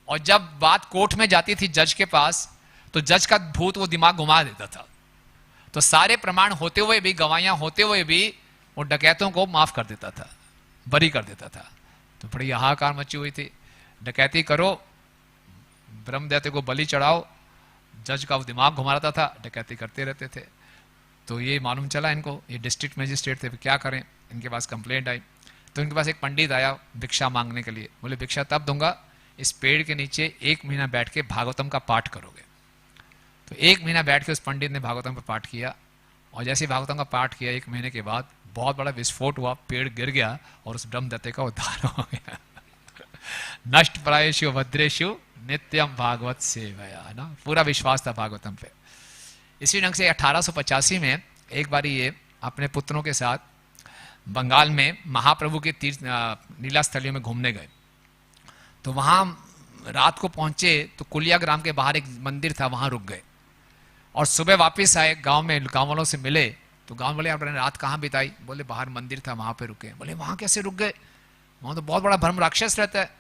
Speaker 2: और जब बात कोर्ट में जाती थी जज के पास, तो जज का भूत वो दिमाग घुमा देता था। तो सारे प्रमाण होते हुए भी, गवाहियां होते हुए भी, वो डकैतों को माफ कर देता था, बरी कर देता था। तो बड़ी हाहाकार मची हुई थी, डकैती करो, ब्रह्म दैत्य को बलि चढ़ाओ, जज का वो दिमाग घुमा रहा था, डकैती करते रहते थे। तो ये मालूम चला इनको, ये डिस्ट्रिक्ट मजिस्ट्रेट थे, क्या करें, इनके पास कंप्लेंट आई। तो इनके पास एक पंडित आया भिक्षा मांगने के लिए, बोले भिक्षा तब दूंगा इस पेड़ के नीचे 1 महीना बैठ के भागवतम का पाठ करोगे। तो 1 महीना बैठ के उस पंडित ने भागवतम का पाठ किया, और जैसे ही भागवतम का पाठ किया 1 महीने के बाद बहुत बड़ा विस्फोट हुआ, पेड़ गिर गया और उस ब्रह्म दैत्य का उद्धार हो गया। नष्ट प्रायेषु भद्रेषु नित्यम भागवत सेवया, है ना। पूरा विश्वास था भागवतम पे। इसी ढंग से 1885 में एक बारी ये अपने पुत्रों के साथ बंगाल में महाप्रभु के तीर्थ लीला स्थलियों में घूमने गए। तो वहाँ रात को पहुंचे तो कुलिया ग्राम के बाहर एक मंदिर था, वहाँ रुक गए, और सुबह वापस आए, गांव में गांव वालों से मिले। तो गांव वाले आपने रात कहाँ बिताई, बोले बाहर मंदिर था वहाँ पे रुके। बोले वहाँ कैसे रुक गए, वहां तो बहुत बड़ा भ्रम राक्षस रहता है।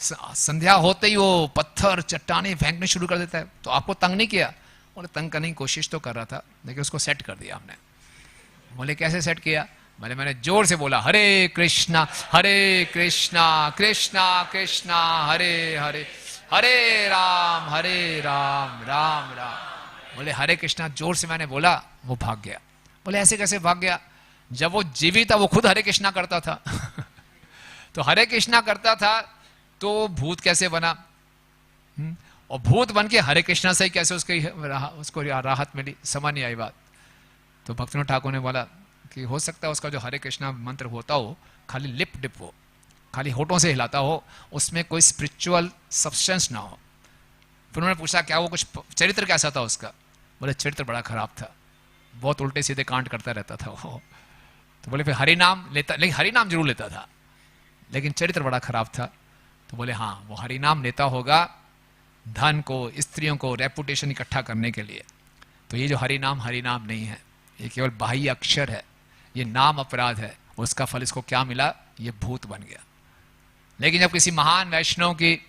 Speaker 2: संध्या होते ही वो पत्थर चट्टाने फेंकने शुरू कर देता है। तो आपको तंग नहीं किया? बोले तंग करने की कोशिश तो कर रहा था, लेकिन उसको सेट कर दिया हमने। बोले कैसे सेट किया? बोले मैंने जोर से बोला हरे कृष्णा कृष्णा कृष्णा हरे हरे, हरे राम राम राम। बोले हरे कृष्णा जोर से मैंने बोला, वो भाग गया। बोले ऐसे कैसे भाग गया? जब वो जीवित था वो खुद हरे कृष्णा करता था। तो हरे कृष्णा करता था तो भूत कैसे बना? और भूत बन के हरे कृष्णा से ही कैसे उसको राहत मिली? समझ नहीं आई बात। तो भक्तिनाथ ठाकुर ने बोला कि हो सकता है उसका जो हरे कृष्णा मंत्र होता हो खाली लिप डिप हो, खाली होठों से हिलाता हो, उसमें कोई स्पिरिचुअल सब्सटेंस ना हो। फिर उन्होंने पूछा क्या वो कुछ चरित्र कैसा था उसका? बोले चरित्र बड़ा खराब था, बहुत उल्टे सीधे कांड करता रहता था वो। तो बोले फिर हरि नाम लेता, लेकिन हरि नाम जरूर लेता था, लेकिन चरित्र बड़ा खराब था। तो बोले हाँ वो हरि नाम लेता होगा धन को, स्त्रियों को, रेपुटेशन इकट्ठा करने के लिए। तो ये जो हरि नाम नहीं है, ये केवल बाह्य अक्षर है, ये नाम अपराध है। उसका फल इसको क्या मिला? ये भूत बन गया। लेकिन जब किसी महान वैष्णव की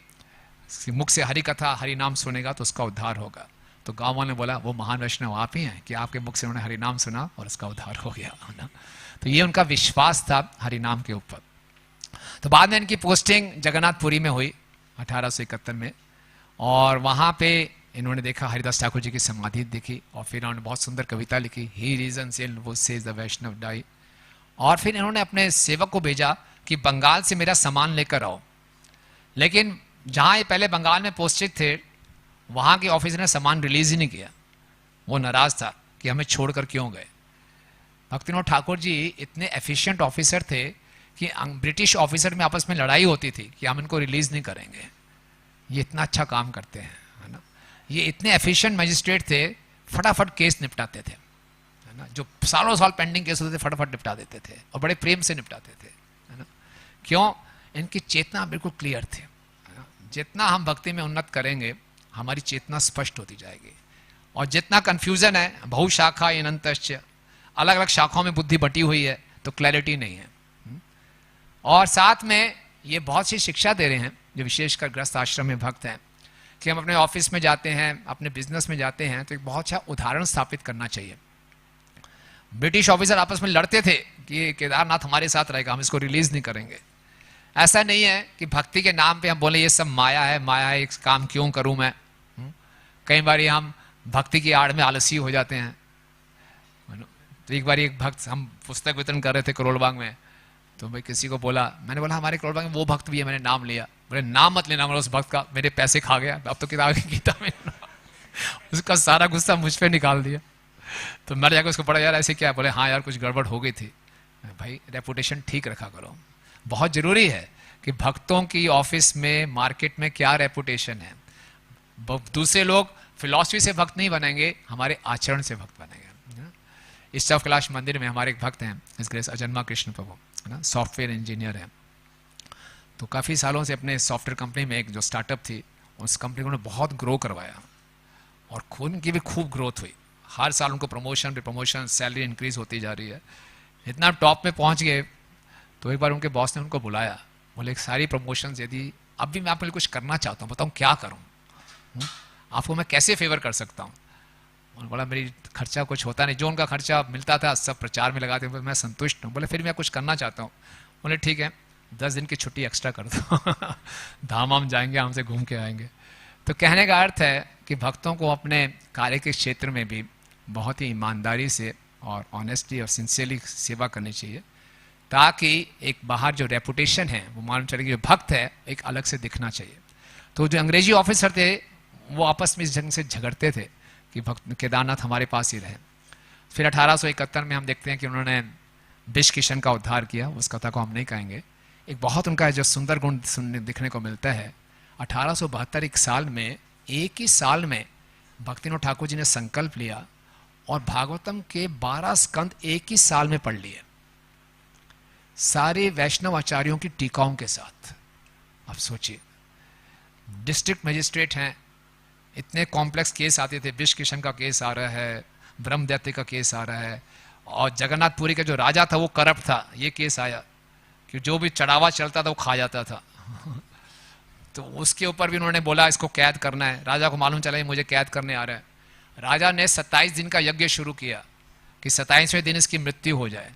Speaker 2: मुख से हरि कथा हरि नाम सुनेगा तो उसका उद्धार होगा। तो गांव वाले ने बोला वो महान वैष्णव आप ही हैं कि आपके मुख से उन्होंने हरि नाम सुना और उसका उद्धार हो गया, है ना। तो ये उनका विश्वास था हरि नाम के ऊपर। तो बाद में इनकी पोस्टिंग जगन्नाथपुरी में हुई 1871 में, और वहां पे इन्होंने देखा हरिदास ठाकुर जी की समाधि देखी, और फिर इन्होंने बहुत सुंदर कविता लिखी, ही रीजन्स इन वो सेज द वैष्णव डाई। और फिर इन्होंने अपने सेवक को भेजा कि बंगाल से मेरा सामान लेकर आओ। लेकिन जहां ये पहले बंगाल में पोस्टेड थे वहां के ऑफिसर ने सामान रिलीज ही नहीं किया। वो नाराज था कि हमें छोड़कर क्यों गए। भक्तिनाथ ठाकुर जी इतने एफिशिएंट ऑफिसर थे कि ब्रिटिश ऑफिसर में आपस में लड़ाई होती थी कि हम इनको रिलीज नहीं करेंगे, ये इतना अच्छा काम करते हैं, है ना। ये इतने एफिशिएंट मजिस्ट्रेट थे, फटाफट केस निपटाते थे, है ना। जो सालों साल पेंडिंग केस होते थे फटाफट निपटा देते थे और बड़े प्रेम से निपटाते थे, है ना। क्यों? इनकी चेतना बिल्कुल क्लियर थी, है ना। जितना हम भक्ति में उन्नत करेंगे हमारी चेतना स्पष्ट होती जाएगी, और जितना कंफ्यूजन है बहुशाखा अनंतश्च, अलग अलग शाखाओं में बुद्धि बटी हुई है तो क्लैरिटी नहीं है। और साथ में ये बहुत सी शिक्षा दे रहे हैं जो विशेषकर ग्रस्त आश्रम में भक्त हैं कि हम अपने ऑफिस में जाते हैं, अपने बिजनेस में जाते हैं तो एक बहुत अच्छा उदाहरण स्थापित करना चाहिए। ब्रिटिश ऑफिसर आपस में लड़ते थे कि केदारनाथ हमारे साथ रहेगा, हम इसको रिलीज नहीं करेंगे। ऐसा नहीं है कि भक्ति के नाम पे हम बोले ये सब माया है, एक काम क्यों करूं मैं। कई बार हम भक्ति की आड़ में आलसी हो जाते हैं। तो एक बार एक भक्त, हम पुस्तक वितरण कर रहे थे करोलबाग में, तो मैं किसी को बोला, मैंने बोला हमारे करोलबाग में वो भक्त भी है, मैंने नाम लिया। बोले नाम मत लेना, उस भक्त का, मेरे पैसे खा गया, अब तो किताब गीता में उसका सारा गुस्सा मुझ पर निकाल दिया। तो मैंने जाकर उसको पढ़ा, यार ऐसे क्या? बोले हाँ यार कुछ गड़बड़ हो गई थी। भाई रेपुटेशन ठीक रखा करो, बहुत जरूरी है कि भक्तों की ऑफिस में, मार्केट में क्या रेपुटेशन है। दूसरे लोग फिलॉसफी से भक्त नहीं बनेंगे, हमारे आचरण से भक्त बनेंगे। इस सब कैलाश मंदिर में हमारे एक भक्त हैं इस ग्रेस अजन्मा कृष्ण प्रभु, है ना, सॉफ्टवेयर इंजीनियर हैं। तो काफ़ी सालों से अपने सॉफ्टवेयर कंपनी में एक जो स्टार्टअप थी उस कंपनी को उन्होंने बहुत ग्रो करवाया, और उनकी भी खूब ग्रोथ हुई। हर साल उनको प्रमोशन सैलरी इंक्रीज होती जा रही है, इतना टॉप में पहुंच गए। तो एक बार उनके बॉस ने उनको बुलाया, बोले एक सारी प्रमोशंस यदि अब भी मैं आपके लिए कुछ करना चाहता हूँ, बताऊँ क्या करूँ, आपको मैं कैसे फेवर कर सकता हूँ। उन्होंने बोला मेरी खर्चा कुछ होता नहीं, जो उनका खर्चा मिलता था सब प्रचार में लगाते हुए मैं संतुष्ट हूँ। बोले फिर मैं कुछ करना चाहता हूँ। बोले ठीक है 10 दिन की छुट्टी एक्स्ट्रा कर दो धाम हम जाएंगे, हमसे घूम के आएंगे। तो कहने का अर्थ है कि भक्तों को अपने कार्य के क्षेत्र में भी बहुत ही ईमानदारी से और ऑनेस्टली और सिंसियरली सेवा करनी चाहिए, ताकि एक बाहर जो रेपुटेशन है वो मालूम चले कि जो भक्त है एक अलग से दिखना चाहिए। तो जो अंग्रेजी ऑफिसर थे वो आपस में इस जंग से झगड़ते थे कि भक्त केदारनाथ हमारे पास ही रहे। फिर 1871 में हम देखते हैं कि उन्होंने विष किशन का उद्धार किया, उस कथा को हम नहीं कहेंगे। एक बहुत उनका जो सुंदर गुण सुनने दिखने को मिलता है, 1872 एक साल में, एक ही साल में भक्तिनाथ ठाकुर जी ने संकल्प लिया और भागवतम के 12 स्कंद एक ही साल में पढ़ लिए, सारे वैष्णव आचार्यों की टीकाओं के साथ। अब सोचिए डिस्ट्रिक्ट मजिस्ट्रेट हैं, इतने कॉम्प्लेक्स केस आते थे, विष किशन का केस आ रहा है, ब्रह्मदैत्य का केस आ रहा है, और जगन्नाथपुरी का जो राजा था वो करप्ट था, ये केस आया कि जो भी चढ़ावा चलता था वो खा जाता था। तो उसके ऊपर भी उन्होंने बोला इसको कैद करना है। राजा को मालूम चला कि मुझे कैद करने आ रहा है। राजा ने 27 दिन का यज्ञ शुरू किया कि 27वें दिन इसकी मृत्यु हो जाए।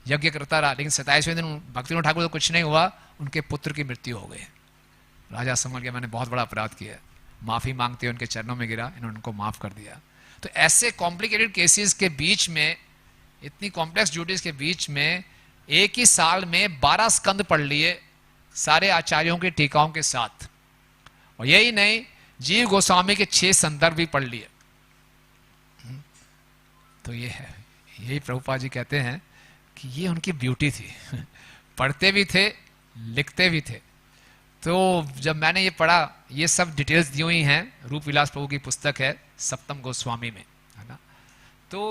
Speaker 2: यज्ञ करता रहा, लेकिन 27वें दिन भक्तिविनोद ठाकुर को कुछ नहीं हुआ, उनके पुत्र की मृत्यु हो गई। राजा समझ गया मैंने बहुत बड़ा अपराध किया, माफ़ी मांगते हुए उनके चरणों में गिरा, इन्होंने उनको माफ़ कर दिया। तो ऐसे कॉम्प्लिकेटेड केसेस के बीच में, इतनी कॉम्प्लेक्स ड्यूटीज के बीच में एक ही साल में 12 स्कंद पढ़ लिए सारे आचार्यों के टीकाओं के साथ। और यही नहीं, जीव गोस्वामी के 6 संदर्भ भी पढ़ लिए। तो ये है, यही प्रभुपाद जी कहते हैं कि ये उनकी ब्यूटी थी। पढ़ते भी थे, लिखते भी थे। तो जब मैंने ये पढ़ा, ये सब डिटेल्स दी हुई हैं, रूप विलास प्रभु की पुस्तक है सप्तम गोस्वामी में, है ना। तो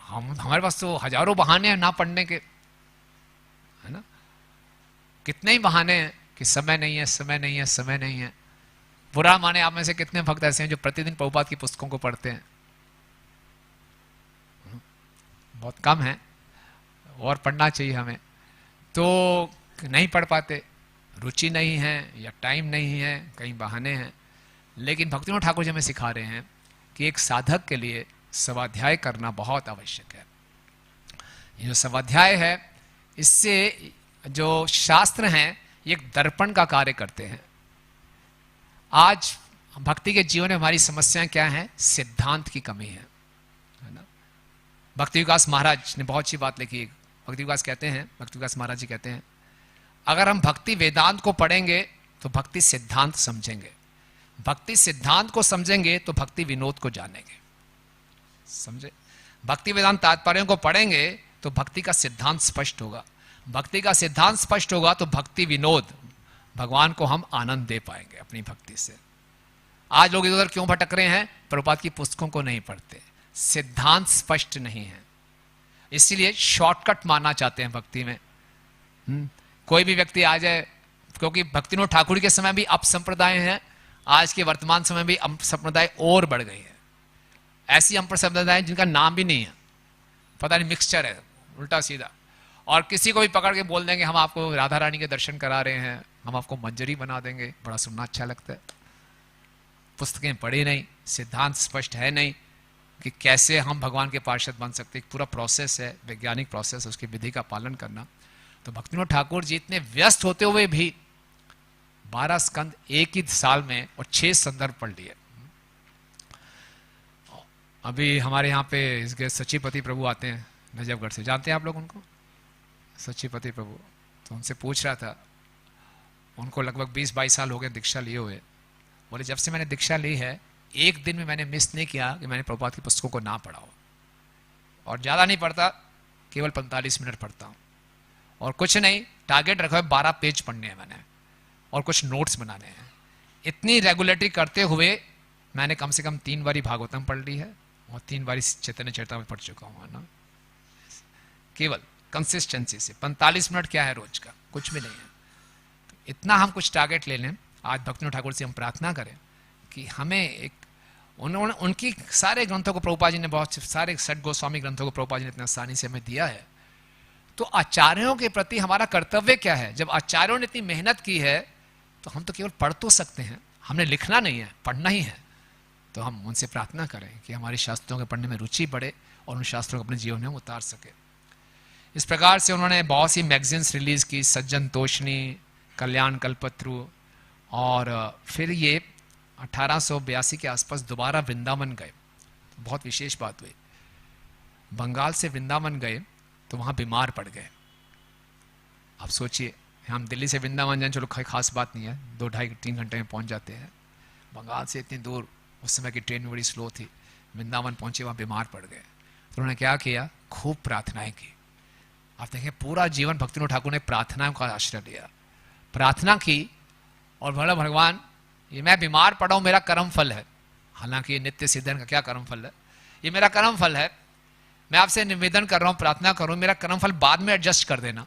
Speaker 2: हमारे पास तो हजारों बहाने हैं ना पढ़ने के, है ना। कितने ही बहाने हैं कि समय नहीं है, समय नहीं है, समय नहीं है। बुरा माने आप में से कितने भक्त ऐसे हैं जो प्रतिदिन प्रभुपाद की पुस्तकों को पढ़ते हैं? बहुत कम है, और पढ़ना चाहिए हमें। तो नहीं पढ़ पाते, रुचि नहीं है या टाइम नहीं है, कहीं बहाने हैं। लेकिन भक्तिविनोद ठाकुर जी हमें सिखा रहे हैं कि एक साधक के लिए स्वाध्याय करना बहुत आवश्यक है। ये जो स्वाध्याय है, इससे जो शास्त्र हैं ये एक दर्पण का कार्य करते हैं। आज भक्ति के जीवन में हमारी समस्याएं क्या हैं? सिद्धांत की कमी है ना। भक्ति विकास महाराज ने बहुत अच्छी बात लिखी। भक्ति विकास कहते हैं, भक्ति विकास महाराज जी कहते हैं, अगर हम भक्ति वेदांत को पढ़ेंगे तो भक्ति सिद्धांत समझेंगे, भक्ति सिद्धांत को समझेंगे तो भक्ति विनोद को जानेंगे। समझे? भक्ति वेदांत तात्पर्यों को पढ़ेंगे तो भक्ति का सिद्धांत स्पष्ट होगा, भक्ति का सिद्धांत स्पष्ट होगा तो भक्ति विनोद, भगवान को हम आनंद दे पाएंगे अपनी भक्ति से। आज लोग इधर उधर क्यों भटक रहे हैं? प्रभुपाद की पुस्तकों को नहीं पढ़ते, सिद्धांत स्पष्ट नहीं है, इसीलिए शॉर्टकट मानना चाहते हैं भक्ति में। कोई भी व्यक्ति आ जाए, क्योंकि भक्तिविनोद ठाकुर के समय भी अपसंप्रदाय हैं, आज के वर्तमान समय भी अपसंप्रदाय और बढ़ गई है। ऐसी अपसंप्रदाय जिनका नाम भी नहीं है, पता नहीं मिक्सचर है उल्टा सीधा, और किसी को भी पकड़ के बोल देंगे हम आपको राधा रानी के दर्शन करा रहे हैं, हम आपको मंजरी बना देंगे। बड़ा सुनना अच्छा लगता है। पुस्तकें पढ़ी नहीं, सिद्धांत स्पष्ट है नहीं कि कैसे हम भगवान के पार्षद बन सकते। एक पूरा प्रोसेस है, वैज्ञानिक प्रोसेस, उसकी विधि का पालन करना। तो भक्तिविनोद ठाकुर जी इतने व्यस्त होते हुए भी 12 स्कंद एक ही साल में और 6 संदर्भ पढ़ लिए। अभी हमारे यहाँ पे इसके सचिपति प्रभु आते हैं नजफगढ़ से, जानते हैं आप लोग उनको? सचिपति प्रभु। तो उनसे पूछ रहा था, उनको लगभग 20-22 साल हो गए दीक्षा लिए हुए। बोले जब से मैंने दीक्षा ली है, एक दिन में मैंने मिस नहीं किया कि मैंने प्रभुपाद की पुस्तकों को ना पढ़ा हो, और ज़्यादा नहीं पढ़ता, केवल 45 मिनट पढ़ता हूँ। और कुछ नहीं, टारगेट रखा है 12 पेज पढ़ने हैं मैंने, और कुछ नोट्स बनाने हैं। इतनी रेगुलेटरी करते हुए मैंने कम से कम 3 बारी भागवतम पढ़ ली है और 3 बारी चैतन्य चरितामृत पढ़ चुका हूँ, है ना। केवल कंसिस्टेंसी से 45 मिनट क्या है रोज का, कुछ भी नहीं है। तो इतना हम कुछ टारगेट ले लें। आज भक्तिविनोद ठाकुर से हम प्रार्थना करें कि हमें एक, उन्होंने उनकी सारे ग्रंथों को प्रभुपाद जी ने, बहुत सारे 6 गोस्वामी ग्रंथों को प्रभुपाद जी ने इतना आसानी से हमें दिया है। तो आचार्यों के प्रति हमारा कर्तव्य क्या है? जब आचार्यों ने इतनी मेहनत की है तो हम तो केवल पढ़ तो सकते हैं, हमने लिखना नहीं है, पढ़ना ही है। तो हम उनसे प्रार्थना करें कि हमारी शास्त्रों के पढ़ने में रुचि बढ़े और उन शास्त्रों को अपने जीवन में उतार सके। इस प्रकार से उन्होंने बहुत सी मैगजीन्स रिलीज की, सज्जन तोषणी, कल्याण कल्पत्रु, और फिर ये 1882 के आसपास दोबारा वृंदावन गए। बहुत विशेष बात हुई, बंगाल से वृंदावन गए तो वहाँ बीमार पड़ गए। आप सोचिए, हम दिल्ली से वृंदावन जाएं, चलो खास बात नहीं है, 2-2.5-3 घंटे में पहुँच जाते हैं। बंगाल से इतनी दूर, उस समय की ट्रेन बड़ी स्लो थी, वृंदावन पहुँचे, वहाँ बीमार पड़ गए। तो उन्होंने क्या किया? खूब प्रार्थनाएं की। आप देखें, पूरा जीवन भक्तिविनोद ठाकुर ने प्रार्थनाओं का आश्रय लिया, प्रार्थना की, और बोला भगवान ये मैं बीमार पड़ा हूँ, मेरा कर्म फल है। हालांकि ये नित्य सिद्धन का क्या कर्म फल है, ये मेरा कर्म फल है। मैं आपसे निवेदन कर रहा हूँ, प्रार्थना करूँ, मेरा कर्म फल बाद में एडजस्ट कर देना।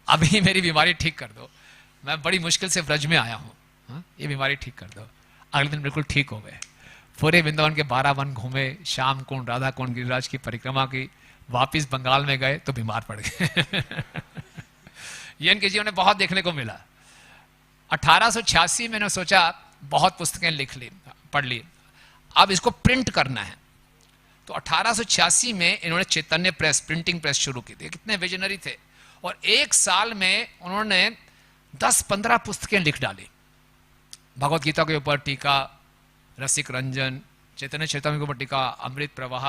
Speaker 2: अभी मेरी बीमारी ठीक कर दो, मैं बड़ी मुश्किल से व्रज में आया हूँ, ये बीमारी ठीक कर दो। अगले दिन बिल्कुल ठीक हो गए। पूरे वृंदावन के 12 वन घूमे, श्याम कुंड, राधा कुंड, गिरिराज की परिक्रमा की, वापिस बंगाल में गए तो बीमार पड़ गए। ये इनके जीवन में बहुत देखने को मिला। 1886 में मैंने सोचा बहुत पुस्तकें लिख ली, पढ़ ली, अब इसको प्रिंट करना है। तो 1886 में इन्होंने चैतन्य प्रेस, प्रिंटिंग प्रेस शुरू की थी। कितने विजनरी थे, और एक साल में उन्होंने 10-15 पुस्तकें लिख डाली। भगवत गीता के ऊपर टीका, रसिक रंजन, चैतन्य चैतन्य के ऊपर टीका, अमृत प्रवाह,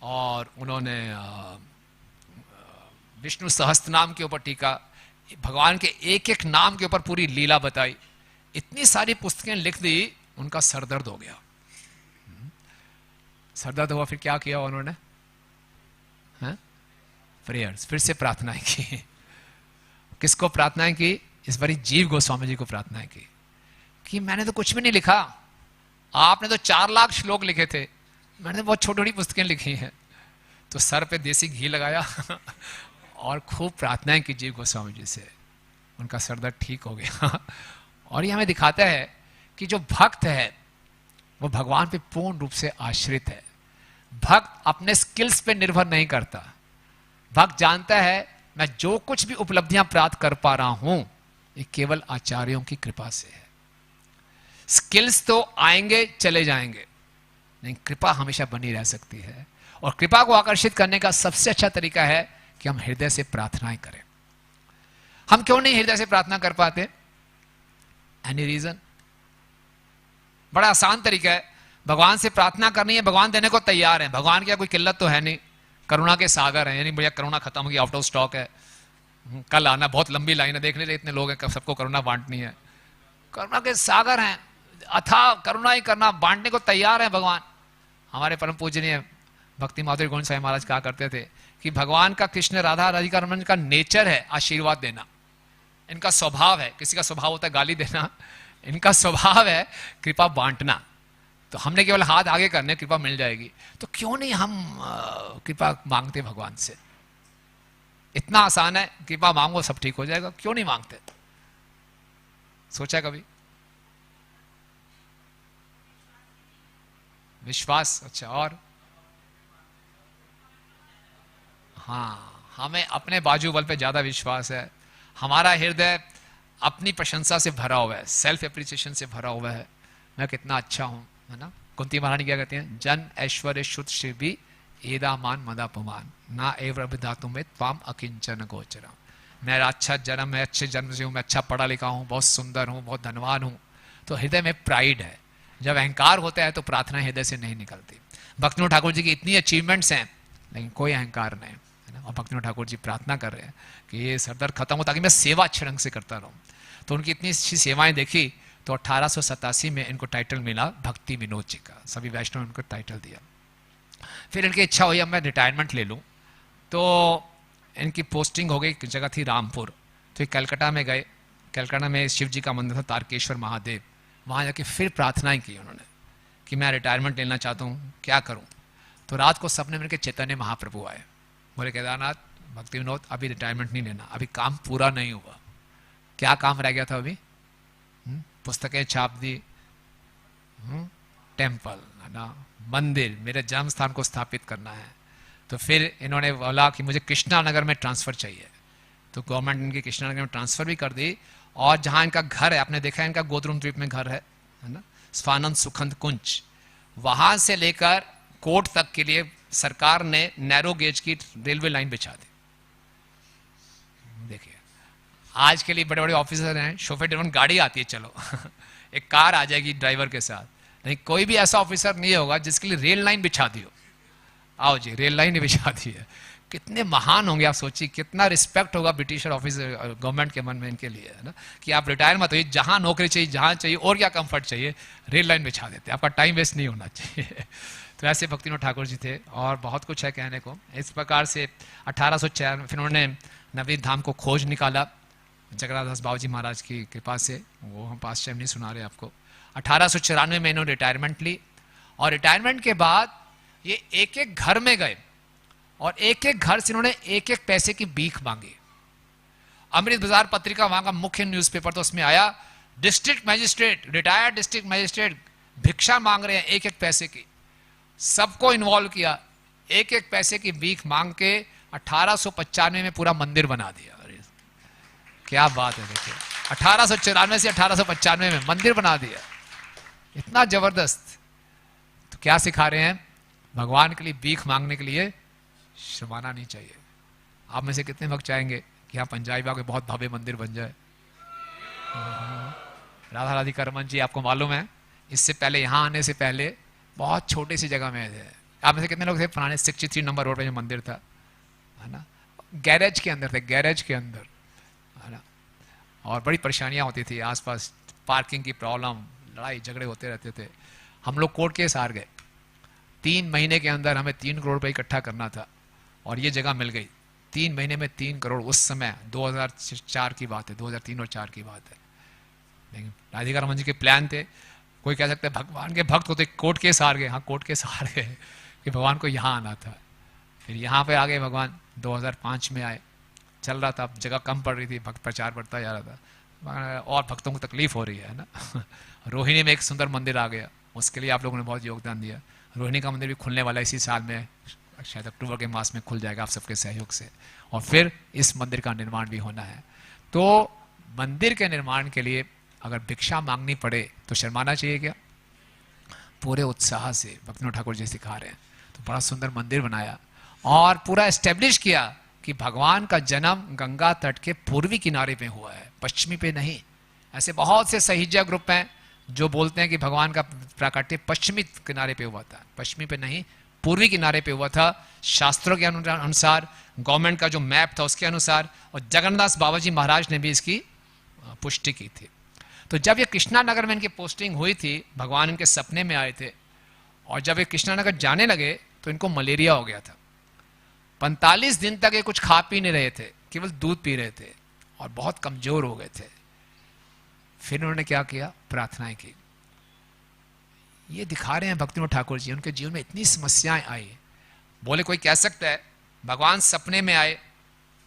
Speaker 2: और उन्होंने विष्णु सहस्त्रनाम के ऊपर टीका, भगवान के एक एक नाम के ऊपर पूरी लीला बताई। इतनी सारी पुस्तकें लिख दी, उनका सरदर्द हो गया। सरदर्द हुआ, फिर क्या किया उन्होंने? प्रेयर्स, फिर से प्रार्थनाएं की। किसको प्रार्थनाएं की? इस बारी जीव गोस्वामी जी को प्रार्थनाएं की कि मैंने तो कुछ भी नहीं लिखा, आपने तो 4 लाख श्लोक लिखे थे, मैंने तो बहुत छोटी छोटी पुस्तकें लिखी हैं। तो सर पे देसी घी लगाया और खूब प्रार्थनाएं की जीव गोस्वामी जी से, उनका सरदर्द ठीक हो गया। और ये हमें दिखाता है कि जो भक्त है वो भगवान पे पूर्ण रूप से आश्रित है। भक्त अपने स्किल्स पे निर्भर नहीं करता। भक्त जानता है मैं जो कुछ भी उपलब्धियां प्राप्त कर पा रहा हूं ये केवल आचार्यों की कृपा से है। स्किल्स तो आएंगे चले जाएंगे, नहीं, कृपा हमेशा बनी रह सकती है। और कृपा को आकर्षित करने का सबसे अच्छा तरीका है कि हम हृदय से प्रार्थनाएं करें। हम क्यों नहीं हृदय से प्रार्थना कर पाते? Any reason? बड़ा आसान तरीका है। भगवान से प्रार्थना करनी है, भगवान देने को तैयार है। भगवान की कोई किल्लत तो है नहीं, करुणा के सागर है, यानी भैया करुणा खत्म हो गई, आउट ऑफ स्टॉक है, कल आना, बहुत लंबी लाइन है, देख लीजिए इतने लोग हैं, सबको करुणा बांटनी है। करुणा के सागर हैं, अथाह करुणा ही करना, बांटने को तैयार है भगवान। हमारे परम पूजनीय भक्ति माधुरी गोविंद साईं महाराज कहा करते थे कि भगवान का, कृष्ण राधा राधिका रमन का नेचर है आशीर्वाद देना, इनका स्वभाव है। किसी का स्वभाव होता है गाली देना, इनका स्वभाव है कृपा बांटना। तो हमने केवल हाथ आगे करने, कृपा मिल जाएगी। तो क्यों नहीं हम कृपा मांगते भगवान से? इतना आसान है, कृपा मांगो सब ठीक हो जाएगा, क्यों नहीं मांगते? सोचा कभी? विश्वास, अच्छा, और हाँ, हमें अपने बाजू बल पे ज्यादा विश्वास है। हमारा हृदय अपनी प्रशंसा से भरा हुआ है, सेल्फ एप्रिसिएशन से भरा हुआ है, मैं कितना अच्छा हूं, है ना। कुंती महारानी क्या कहती हैं? जन ऐश्वर्य शुद्ध शिवी एदा मान मदापमान ना एवं विधातु में त्वाम अकिंचन गोचरा। मेरा अच्छा जन्म है, अच्छे जन्म से हूं, मैं अच्छा पढ़ा लिखा हूं, बहुत सुंदर हूं, बहुत धनवान हूं। तो हृदय में प्राइड है। जब अहंकार होता है तो प्रार्थना हृदय से नहीं निकलती। भक्तिविनोद ठाकुर जी की इतनी अचीवमेंट्स हैं लेकिन कोई अहंकार नहीं, है ना। और भक्तिविनोद ठाकुर जी प्रार्थना कर रहे हैं कि ये सरदर्द खत्म हो ताकि मैं सेवा अच्छे ढंग से करता रहूं। तो उनकी इतनी अच्छी सेवाएं देखी तो 1887 में इनको टाइटल मिला भक्ति विनोद जी का। सभी वैष्णव उनको टाइटल दिया। फिर इनकी इच्छा हुई अब मैं रिटायरमेंट ले लूं, तो इनकी पोस्टिंग हो गई, एक जगह थी रामपुर। तो कलकत्ता में गए। कलकत्ता में शिव जी का मंदिर था तारकेश्वर महादेव, वहाँ जाके फिर प्रार्थनाएं की उन्होंने कि मैं रिटायरमेंट लेना चाहता हूँ, क्या करूँ। तो रात को सपने में चैतन्य महाप्रभु आए, बोले केदारनाथ भक्ति विनोद अभी रिटायरमेंट नहीं लेना, अभी काम पूरा नहीं हुआ। क्या काम रह गया था अभी? पुस्तकें छाप दी, टेम्पल, है ना, मंदिर, मेरे जन्म स्थान को स्थापित करना है। तो फिर इन्होंने बोला कि मुझे कृष्णा नगर में ट्रांसफर चाहिए। तो गवर्नमेंट इनकी कृष्णा नगर में ट्रांसफर भी कर दी। और जहाँ इनका घर है, आपने देखा है इनका गोद्रुम द्वीप में घर है ना, स्वानंद सुखंद कुंज, वहां से लेकर कोर्ट तक के लिए सरकार ने नैरो गेज की रेलवे लाइन बिछा दी। देखिए, आज के लिए बड़े बड़े ऑफिसर हैं, शोफे ड्रिवन गाड़ी आती है, चलो एक कार आ जाएगी ड्राइवर के साथ, नहीं कोई भी ऐसा ऑफिसर नहीं होगा जिसके लिए रेल लाइन बिछा दी हो। आओ जी, रेल लाइन ही बिछा दी है। कितने महान होंगे आप सोचिए, कितना रिस्पेक्ट होगा ब्रिटिशर ऑफिसर गवर्नमेंट के मन में इनके लिए, है ना, कि आप रिटायर मत होइए, जहां नौकरी चाहिए, जहां चाहिए, और क्या कंफर्ट चाहिए, रेल लाइन बिछा देते, आपका टाइम वेस्ट नहीं होना चाहिए। तो ऐसे भक्तिविनोद ठाकुर जी थे और बहुत कुछ है कहने को। इस प्रकार से 1896 फिर उन्होंने नवनीत धाम को खोज निकाला जगन्नाथ बाबू जी महाराज की कृपा से, वो हम पास टाइम नहीं सुना रहे आपको। 1894 में इन्होंने रिटायरमेंट ली और रिटायरमेंट के बाद ये एक एक घर में गए और एक एक घर से इन्होंने एक एक पैसे की भीख मांगी। अमृत बाजार पत्रिका वहां का मुख्य न्यूज़पेपर, तो उसमें आया district magistrate, retired district magistrate भिक्षा मांग रहे हैं एक एक पैसे की, सबको इन्वॉल्व किया, एक एक पैसे की भीख मांग के 1895 में पूरा मंदिर बना दिया। अरे क्या बात है, देखिए 1894 से 1895 में मंदिर बना दिया, इतना जबरदस्त। तो क्या सिखा रहे हैं? भगवान के लिए भीख मांगने के लिए शर्माना नहीं चाहिए। आप में से कितने भक्त चाहेंगे कि यहाँ पंजाबी बाग में बहुत भव्य मंदिर बन जाए? राधा राधिका रमन जी, आपको मालूम है इससे पहले, यहाँ आने से पहले बहुत छोटी सी जगह में थे। आप में से कितने लोग थे पुराने 63 नंबर रोड पे जो मंदिर था, है ना, गैरेज के अंदर थे, गैरेज के अंदर, है ना, और बड़ी परेशानियां होती थी आसपास, पार्किंग की प्रॉब्लम, लड़ाई झगड़े होते रहते थे। हम लोग कोर्ट केस हार गए, 3 महीने के अंदर हमें 3 करोड़ रुपये इकट्ठा करना था और ये जगह मिल गई। 3 महीने में 3 करोड़, उस समय 2004 की बात है, 2003 और 4 की बात है। लेकिन राधिका रमन जी के प्लान थे, कोई कह सकता है भगवान के भक्त होते, कोर्ट केस हार गए। हाँ, कोर्ट केस हार गए कि भगवान को यहाँ आना था। फिर यहाँ पे आ गए भगवान, 2005 में आए, चल रहा था, जगह कम पड़ रही थी, भक्त प्रचार बढ़ता जा रहा था और भक्तों को तकलीफ हो रही है ना। रोहिणी में एक सुंदर मंदिर आ गया, उसके लिए आप लोगों ने बहुत योगदान दिया। रोहिणी का मंदिर भी खुलने वाला है इसी साल में, शायद अक्टूबर के मास में खुल जाएगा आप सबके सहयोग से, और फिर इस मंदिर का निर्माण भी होना है। तो मंदिर के निर्माण के लिए अगर भिक्षा मांगनी पड़े तो शर्माना चाहिए क्या? पूरे उत्साह से भक्तिविनोद ठाकुर जी सिखा रहे हैं। तो बड़ा सुंदर मंदिर बनाया और पूरा एस्टेब्लिश किया कि भगवान का जन्म गंगा तट के पूर्वी किनारे पे हुआ है, पश्चिमी पे नहीं। ऐसे बहुत से सहिजा ग्रुप हैं जो बोलते हैं कि भगवान का प्राकट्य पश्चिमी किनारे पे हुआ था, पश्चिमी पे नहीं, पूर्वी किनारे पे हुआ था। शास्त्रों के अनुसार, गवर्नमेंट का जो मैप था उसके अनुसार, और जगन्नाथ बाबा जी महाराज ने भी इसकी पुष्टि की थी। तो जब ये कृष्णा नगर में इनकी पोस्टिंग हुई थी, भगवान इनके सपने में आए थे, और जब ये कृष्णा नगर जाने लगे तो इनको मलेरिया हो गया था। 45 दिन तक ये कुछ खा पी नहीं रहे थे, केवल दूध पी रहे थे और बहुत कमजोर हो गए थे। फिर उन्होंने क्या किया? प्रार्थनाएं की। ये दिखा रहे हैं भक्तिविनोद ठाकुर जी, उनके जीवन में इतनी समस्याएं आई। बोले कोई कह सकता है भगवान सपने में आए,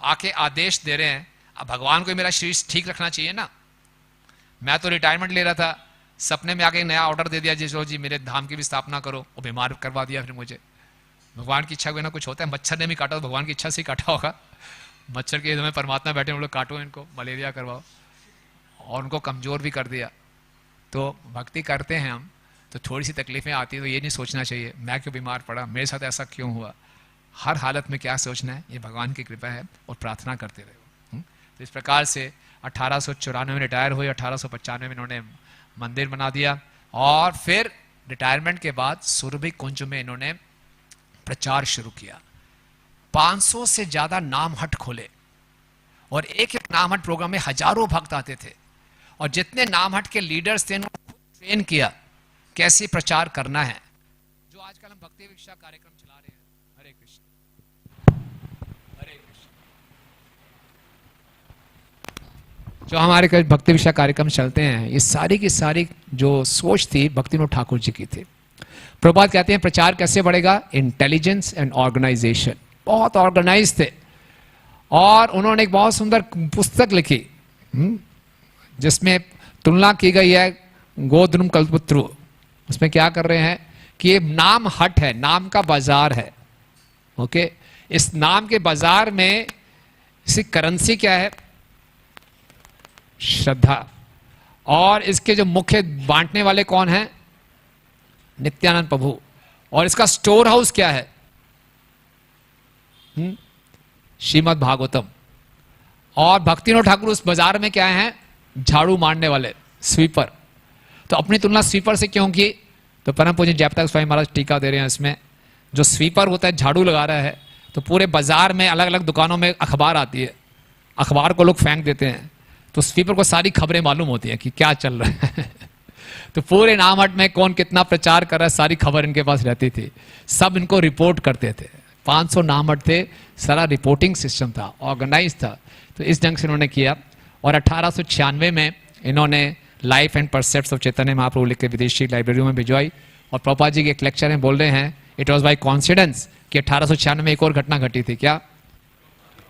Speaker 2: आके आदेश दे रहे हैं, अब भगवान को मेरा शरीर ठीक रखना चाहिए ना, मैं तो रिटायरमेंट ले रहा था, सपने में आके नया ऑर्डर दे दिया जी, चलो जी मेरे धाम की भी स्थापना करो, वो बीमार करवा दिया फिर मुझे। भगवान की इच्छा के बिना कुछ होता है? मच्छर ने भी काटा तो भगवान की इच्छा से ही काटा होगा। मच्छर के में परमात्मा बैठे, हम लोग काटो इनको, मलेरिया करवाओ, और उनको कमजोर भी कर दिया। तो भक्ति करते हैं हम तो थोड़ी सी तकलीफें आती है तो ये नहीं सोचना चाहिए मैं क्यों बीमार पड़ा, मेरे साथ ऐसा क्यों हुआ। हर हालत में क्या सोचना है, ये भगवान की कृपा है, और प्रार्थना करते रहो। तो इस प्रकार से 1894 में रिटायर हुए, 1895 में इन्होंने मंदिर बना दिया, और फिर रिटायरमेंट के बाद सुरभि कुंज में इन्होंने प्रचार शुरू किया। 500 से ज्यादा नामहट खोले, और एक एक नामहट प्रोग्राम में हजारों भक्त आते थे, और जितने नामहट के लीडर्स थे उनको ट्रेन किया कैसे प्रचार करना है। जो आजकल हम भक्ति भिक्षा कार्यक्रम चला रहे हैं, हरे कृष्ण हरे कृष्ण, जो हमारे भक्ति भिक्षा कार्यक्रम चलते हैं, ये सारी की सारी जो सोच थी भक्तिविनोद ठाकुर जी की थी। प्रभुपाद कहते हैं प्रचार कैसे बढ़ेगा? Intelligence and organization. बहुत ऑर्गेनाइज थे, और उन्होंने एक बहुत सुंदर पुस्तक लिखी जिसमें तुलना की गई है गोद्रुम कल्पत्रु। उसमें क्या कर रहे हैं कि ये नाम हट है, नाम का बाजार है। ओके, इस नाम के बाजार में इसकी करेंसी क्या है? श्रद्धा। और इसके जो मुख्य बांटने वाले कौन हैं? नित्यानंद प्रभु। और इसका स्टोर हाउस क्या है? श्रीमद् भागवतम। और भक्तिविनोद ठाकुर उस बाजार में क्या है? झाड़ू मारने वाले, स्वीपर। तो अपनी तुलना स्वीपर से क्यों की? तो परम पूज्य जयप्रकाश स्वामी महाराज टीका दे रहे हैं इसमें। जो स्वीपर होता है, झाड़ू लगा रहा है, तो पूरे बाजार में अलग अलग दुकानों में अखबार आती है, अखबार को लोग फेंक देते हैं, तो स्वीपर को सारी खबरें मालूम होती हैं कि क्या चल रहा है। तो पूरे नामहट में कौन कितना प्रचार कर रहा है, सारी खबर इनके पास रहती थी, सब इनको रिपोर्ट करते थे। 500 नामहट थे, सारा रिपोर्टिंग सिस्टम था, ऑर्गेनाइज था। तो इस ढंग से इन्होंने किया। और 1896 में इन्होंने life and परसेप्ट्स of Chaitanya Mahaprabhu लिख के विदेशी लाइब्रेरियों में भिजवाई। और प्रभुपाद जी के एक लेक्चर में बोल रहे हैं इट वॉज बाई कॉन्सिडेंस कि 1896 में एक और घटना घटी थी। क्या?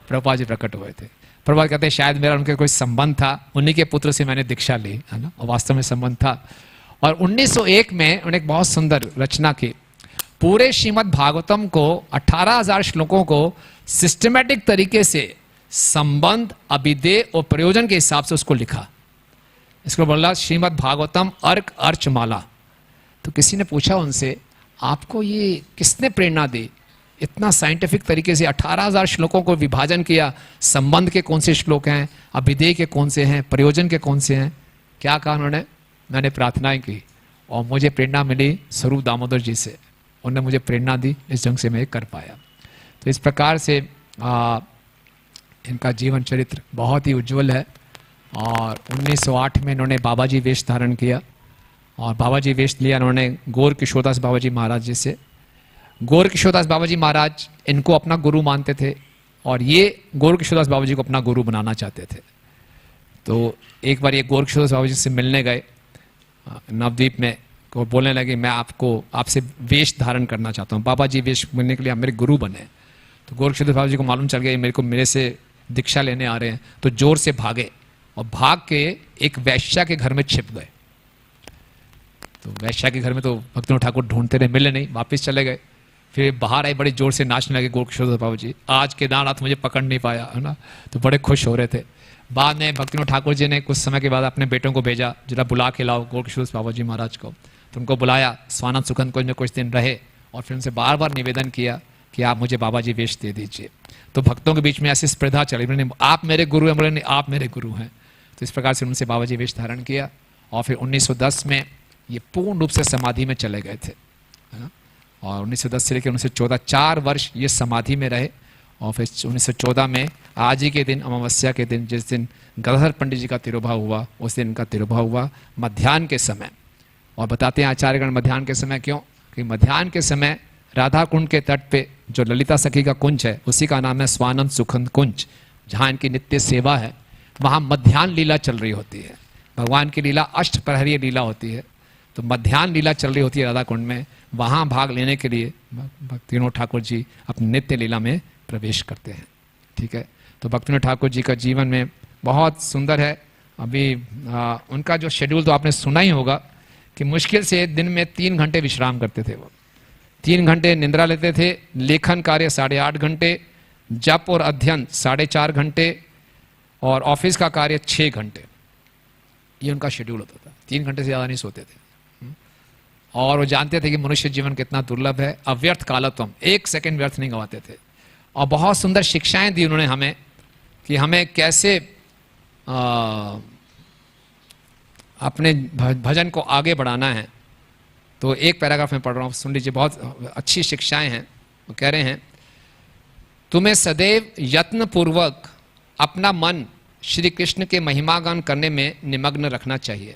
Speaker 2: प्रभुपाद जी प्रकट हुए थे। प्रभुपाद कहते हैं शायद मेरा उनके कोई संबंध था, उन्हीं के पुत्र से मैंने दीक्षा ली, है ना, और वास्तव में संबंध था। और 1901 में उन्होंने एक बहुत सुंदर रचना की। पूरे श्रीमद् भागवतम को 18,000 श्लोकों को सिस्टमेटिक तरीके से संबंध, अभिधेय और प्रयोजन के हिसाब से उसको लिखा। इसको बोला श्रीमद् भागवतम अर्क अर्चमाला। तो किसी ने पूछा उनसे, आपको ये किसने प्रेरणा दी, इतना साइंटिफिक तरीके से 18,000 श्लोकों को विभाजन किया, संबंध के कौन से श्लोक हैं, अभिधेय के कौन से हैं, प्रयोजन के कौन से हैं? क्या कहा उन्होंने? मैंने प्रार्थनाएं की और मुझे प्रेरणा मिली स्वरूप दामोदर जी से, उन्होंने मुझे प्रेरणा दी, इस ढंग से मैं कर पाया। तो इस प्रकार से इनका जीवन चरित्र बहुत ही उज्जवल है। और 1908 में इन्होंने बाबा जी वेश धारण किया और बाबा जी वेश लिया इन्होंने गौर किशोरदास बाबा जी महाराज जी से। गौर किशोरदास बाबा जी महाराज इनको अपना गुरु मानते थे और ये गौर किशोरदास बाबा जी को अपना गुरु बनाना चाहते थे। तो एक बार ये गौर किशोरदास बाबा जी से मिलने गए नवद्वीप में, को बोलने लगे मैं आपसे वेश धारण करना चाहता हूँ, बाबा जी वेश मिलने के लिए आप मेरे गुरु बने। तो गौर किशोरदास बाबा जी को मालूम चल गया मेरे से दीक्षा लेने आ रहे हैं, तो जोर से भागे और भाग के एक वैश्या के घर में छिप गए। तो वैश्या के घर में तो भक्तिविनोद ठाकुर ढूंढते रहे, मिले नहीं, वापस चले गए। फिर बाहर आए, बड़े जोर से नाचने लगे गौर किशोरदास बाबा जी, आज केदारनाथ मुझे पकड़ नहीं पाया, है ना। तो बड़े खुश हो रहे थे। बाद में भक्तिविनोद ठाकुर जी ने कुछ समय के बाद अपने बेटों को भेजा, जरा बुला के लाओ गौर किशोरदास बाबा जी महाराज को। तो उनको बुलाया, स्वानंद सुखंद कुंज में कुछ दिन रहे और फिर उनसे बार बार निवेदन किया कि आप मुझे बाबा जी वेश दे दीजिए। तो भक्तों के बीच में ऐसी स्पर्धा चली, मैंने आप मेरे गुरु हैं, बोले नहीं आप मेरे गुरु हैं। तो इस प्रकार से उनसे बाबा जी वेश धारण किया और फिर 1910 में ये पूर्ण रूप से समाधि में चले गए थे, है ना। और 1910 से लेकर 1914 4 वर्ष ये समाधि में रहे और फिर 1914 में आज ही के दिन, अमावस्या के दिन, जिस दिन गदाधर पंडित जी का तिरुभाव हुआ, उस दिन इनका तिरुभाव हुआ मध्याह्न के समय। और बताते हैं आचार्यगण मध्याह्न के समय क्यों, कि मध्याह्न के समय राधा कुंड के तट पे जो ललिता सखी का कुंज है उसी का नाम है स्वानंद सुखंद कुंज, जहाँ इनकी नित्य सेवा है। वहाँ मध्याह्न लीला चल रही होती है, भगवान की लीला अष्टप्रहरीय लीला होती है। तो मध्याह्न लीला चल रही होती है राधा कुंड में, वहाँ भाग लेने के लिए भक्तिविनोद ठाकुर जी अपनी नित्य लीला में प्रवेश करते हैं। ठीक है, तो भक्तिविनोद ठाकुर जी का जीवन में बहुत सुंदर है। अभी उनका जो शेड्यूल तो आपने सुना ही होगा कि मुश्किल से दिन में 3 घंटे विश्राम करते थे वो, 3 घंटे निद्रा लेते थे, लेखन कार्य 8.5 घंटे, जप और अध्ययन 4.5 घंटे और ऑफिस का कार्य 6 घंटे। ये उनका शेड्यूल होता था, 3 घंटे से ज़्यादा नहीं सोते थे। और वो जानते थे कि मनुष्य जीवन कितना दुर्लभ है, अव्यर्थ कालत्वम, 1 सेकंड व्यर्थ नहीं गंवाते थे। और बहुत सुंदर शिक्षाएं दी उन्होंने हमें कि हमें कैसे अपने भजन को आगे बढ़ाना है। तो एक पैराग्राफ में पढ़ रहा हूँ, सुन लीजिए, बहुत अच्छी शिक्षाएं हैं। वो कह रहे हैं, तुम्हें सदैव यत्न पूर्वक अपना मन श्री कृष्ण के महिमागान करने में निमग्न रखना चाहिए।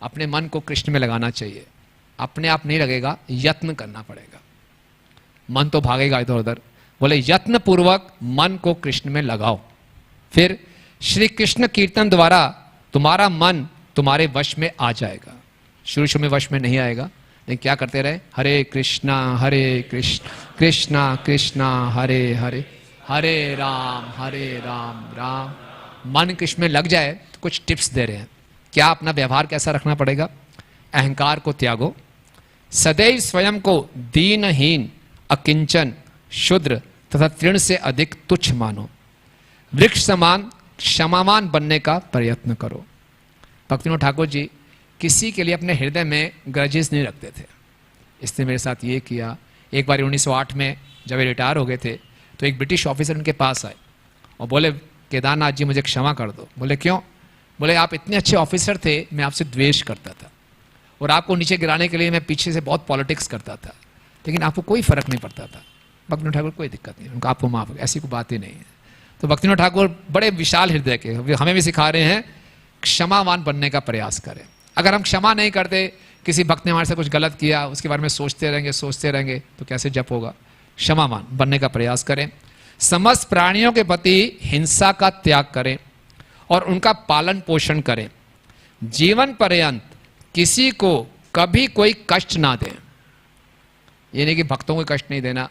Speaker 2: अपने मन को कृष्ण में लगाना चाहिए, अपने आप नहीं लगेगा, यत्न करना पड़ेगा। मन तो भागेगा इधर उधर, बोले यत्न पूर्वक मन को कृष्ण में लगाओ। फिर श्री कृष्ण कीर्तन द्वारा तुम्हारा मन तुम्हारे वश में आ जाएगा। शुरू में वश में नहीं आएगा, लेकिन क्या करते रहे, हरे कृष्णा कृष्णा कृष्णा हरे हरे, हरे राम राम। मन कृष्ण में लग जाए तो कुछ टिप्स दे रहे हैं। क्या अपना व्यवहार कैसा रखना पड़ेगा? अहंकार को त्यागो, सदैव स्वयं को दीनहीन, अकिंचन, शुद्र तथा तृण से अधिक तुच्छ मानो, वृक्ष समान क्षमावान बनने का प्रयत्न करो। भक्तिविनोद ठाकुर जी किसी के लिए अपने हृदय में ग्रजेस नहीं रखते थे। इसने मेरे साथ ये किया। एक बार 1908 में जब ये रिटायर हो गए थे तो एक ब्रिटिश ऑफिसर उनके पास आए और बोले, केदारनाथ जी मुझे क्षमा कर दो। बोले क्यों? बोले आप इतने अच्छे ऑफिसर थे, मैं आपसे द्वेष करता था और आपको नीचे गिराने के लिए मैं पीछे से बहुत पॉलिटिक्स करता था, लेकिन आपको कोई फर्क नहीं पड़ता था। भक्तिविनोद ठाकुर कोई दिक्कत नहीं, उनका आपको माफ, ऐसी कोई बात ही नहीं है। तो भक्तिविनोद ठाकुर बड़े विशाल हृदय के, हमें भी सिखा रहे हैं क्षमावान बनने का प्रयास करें। अगर हम क्षमा नहीं करते, किसी भक्त ने हमारे से कुछ गलत किया, उसके बारे में सोचते रहेंगे तो कैसे जप होगा। क्षमावान बनने का प्रयास करें। समस्त प्राणियों के प्रति हिंसा का त्याग करें और उनका पालन पोषण करें। जीवन पर्यंत किसी को कभी कोई कष्ट ना दें। ये नहीं कि भक्तों को कष्ट नहीं देना,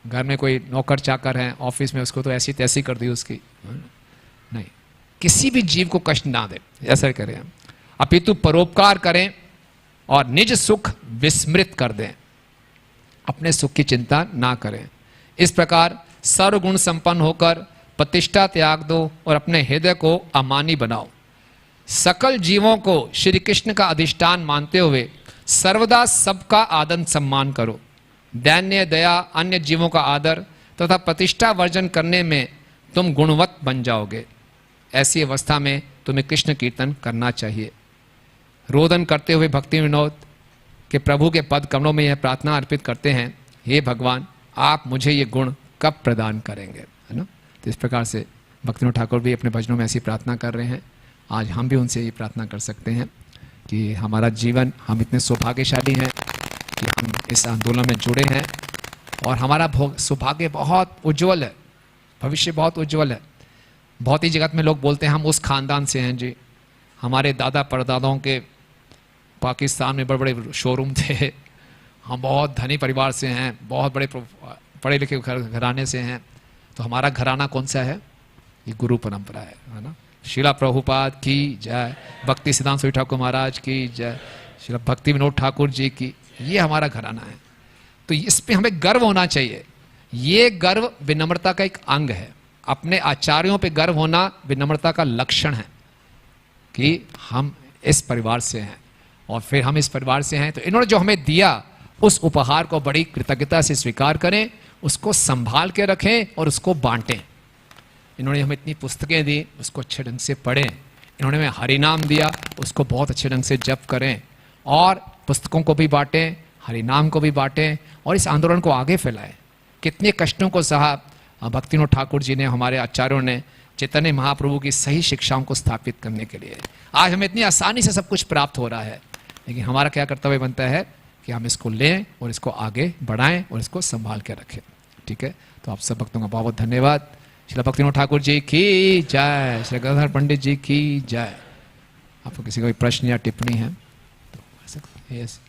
Speaker 2: घर में कोई नौकर चाकर है, ऑफिस में उसको तो ऐसी तैसी कर दी उसकी, नहीं, किसी भी जीव को कष्ट ना दें, ऐसा करें हम। अपितु परोपकार करें और निज सुख विस्मृत कर दें, अपने सुख की चिंता ना करें। इस प्रकार सर्वगुण संपन्न होकर प्रतिष्ठा त्याग दो और अपने हृदय को अमानी बनाओ। सकल जीवों को श्री कृष्ण का अधिष्ठान मानते हुए सर्वदा सबका आदर सम्मान करो। दैन्य दया, अन्य जीवों का आदर तथा प्रतिष्ठा वर्जन करने में तुम गुणवत बन जाओगे। ऐसी अवस्था में तुम्हें कृष्ण कीर्तन करना चाहिए। रोदन करते हुए भक्ति विनोद के प्रभु के पद कमलों में यह प्रार्थना अर्पित करते हैं, हे भगवान आप मुझे ये गुण कब प्रदान करेंगे, है ना। तो इस प्रकार से भक्तिविनोद ठाकुर भी अपने भजनों में ऐसी प्रार्थना कर रहे हैं। आज हम भी उनसे ये प्रार्थना कर सकते हैं कि हमारा जीवन, हम इतने सौभाग्यशाली हैं कि हम इस आंदोलन में जुड़े हैं और हमारा सौभाग्य बहुत उज्जवल है, भविष्य बहुत उज्जवल है। बहुत ही जगत में लोग बोलते हैं हम उस खानदान से हैं जी, हमारे दादा परदादाओं के पाकिस्तान में बड़े बड़े शोरूम थे, हम बहुत धनी परिवार से हैं, बहुत बड़े पढ़े लिखे घराने से हैं। तो हमारा घराना कौन सा है? ये गुरु परंपरा है ना। शिला प्रभुपाद की जय, भक्ति सिद्धांत स्वामी ठाकुर महाराज की जय, शिला भक्ति विनोद ठाकुर जी की, ये हमारा घराना है। तो इस पे हमें गर्व होना चाहिए। ये गर्व विनम्रता का एक अंग है। अपने आचार्यों पे गर्व होना विनम्रता का लक्षण है कि हम इस परिवार से हैं और फिर हम इस परिवार से हैं तो इन्होंने जो हमें दिया उस उपहार को बड़ी कृतज्ञता से स्वीकार करें, उसको संभाल के रखें और उसको बांटें। इन्होंने हमें इतनी पुस्तकें दी, उसको अच्छे ढंग से पढ़ें। इन्होंने हमें हरि नाम दिया, उसको बहुत अच्छे ढंग से जप करें और पुस्तकों को भी बांटें, हरि नाम को भी बांटें और इस आंदोलन को आगे फैलाएं। कितने कष्टों को सहा भक्तिविनोद ठाकुर जी ने, हमारे आचार्यों ने, चैतन्य महाप्रभु की सही शिक्षाओं को स्थापित करने के लिए। आज हमें इतनी आसानी से सब कुछ प्राप्त हो रहा है, लेकिन हमारा क्या कर्तव्य बनता है कि हम इसको लें और इसको आगे बढ़ाएं और इसको संभाल के रखें। ठीक है, तो आप सब भक्तों का बहुत बहुत धन्यवाद। श्री भक्तिविनोद ठाकुर जी की जय, श्री गंगाधर पंडित जी की जय। आपको किसी का कोई प्रश्न या टिप्पणी है तो यस।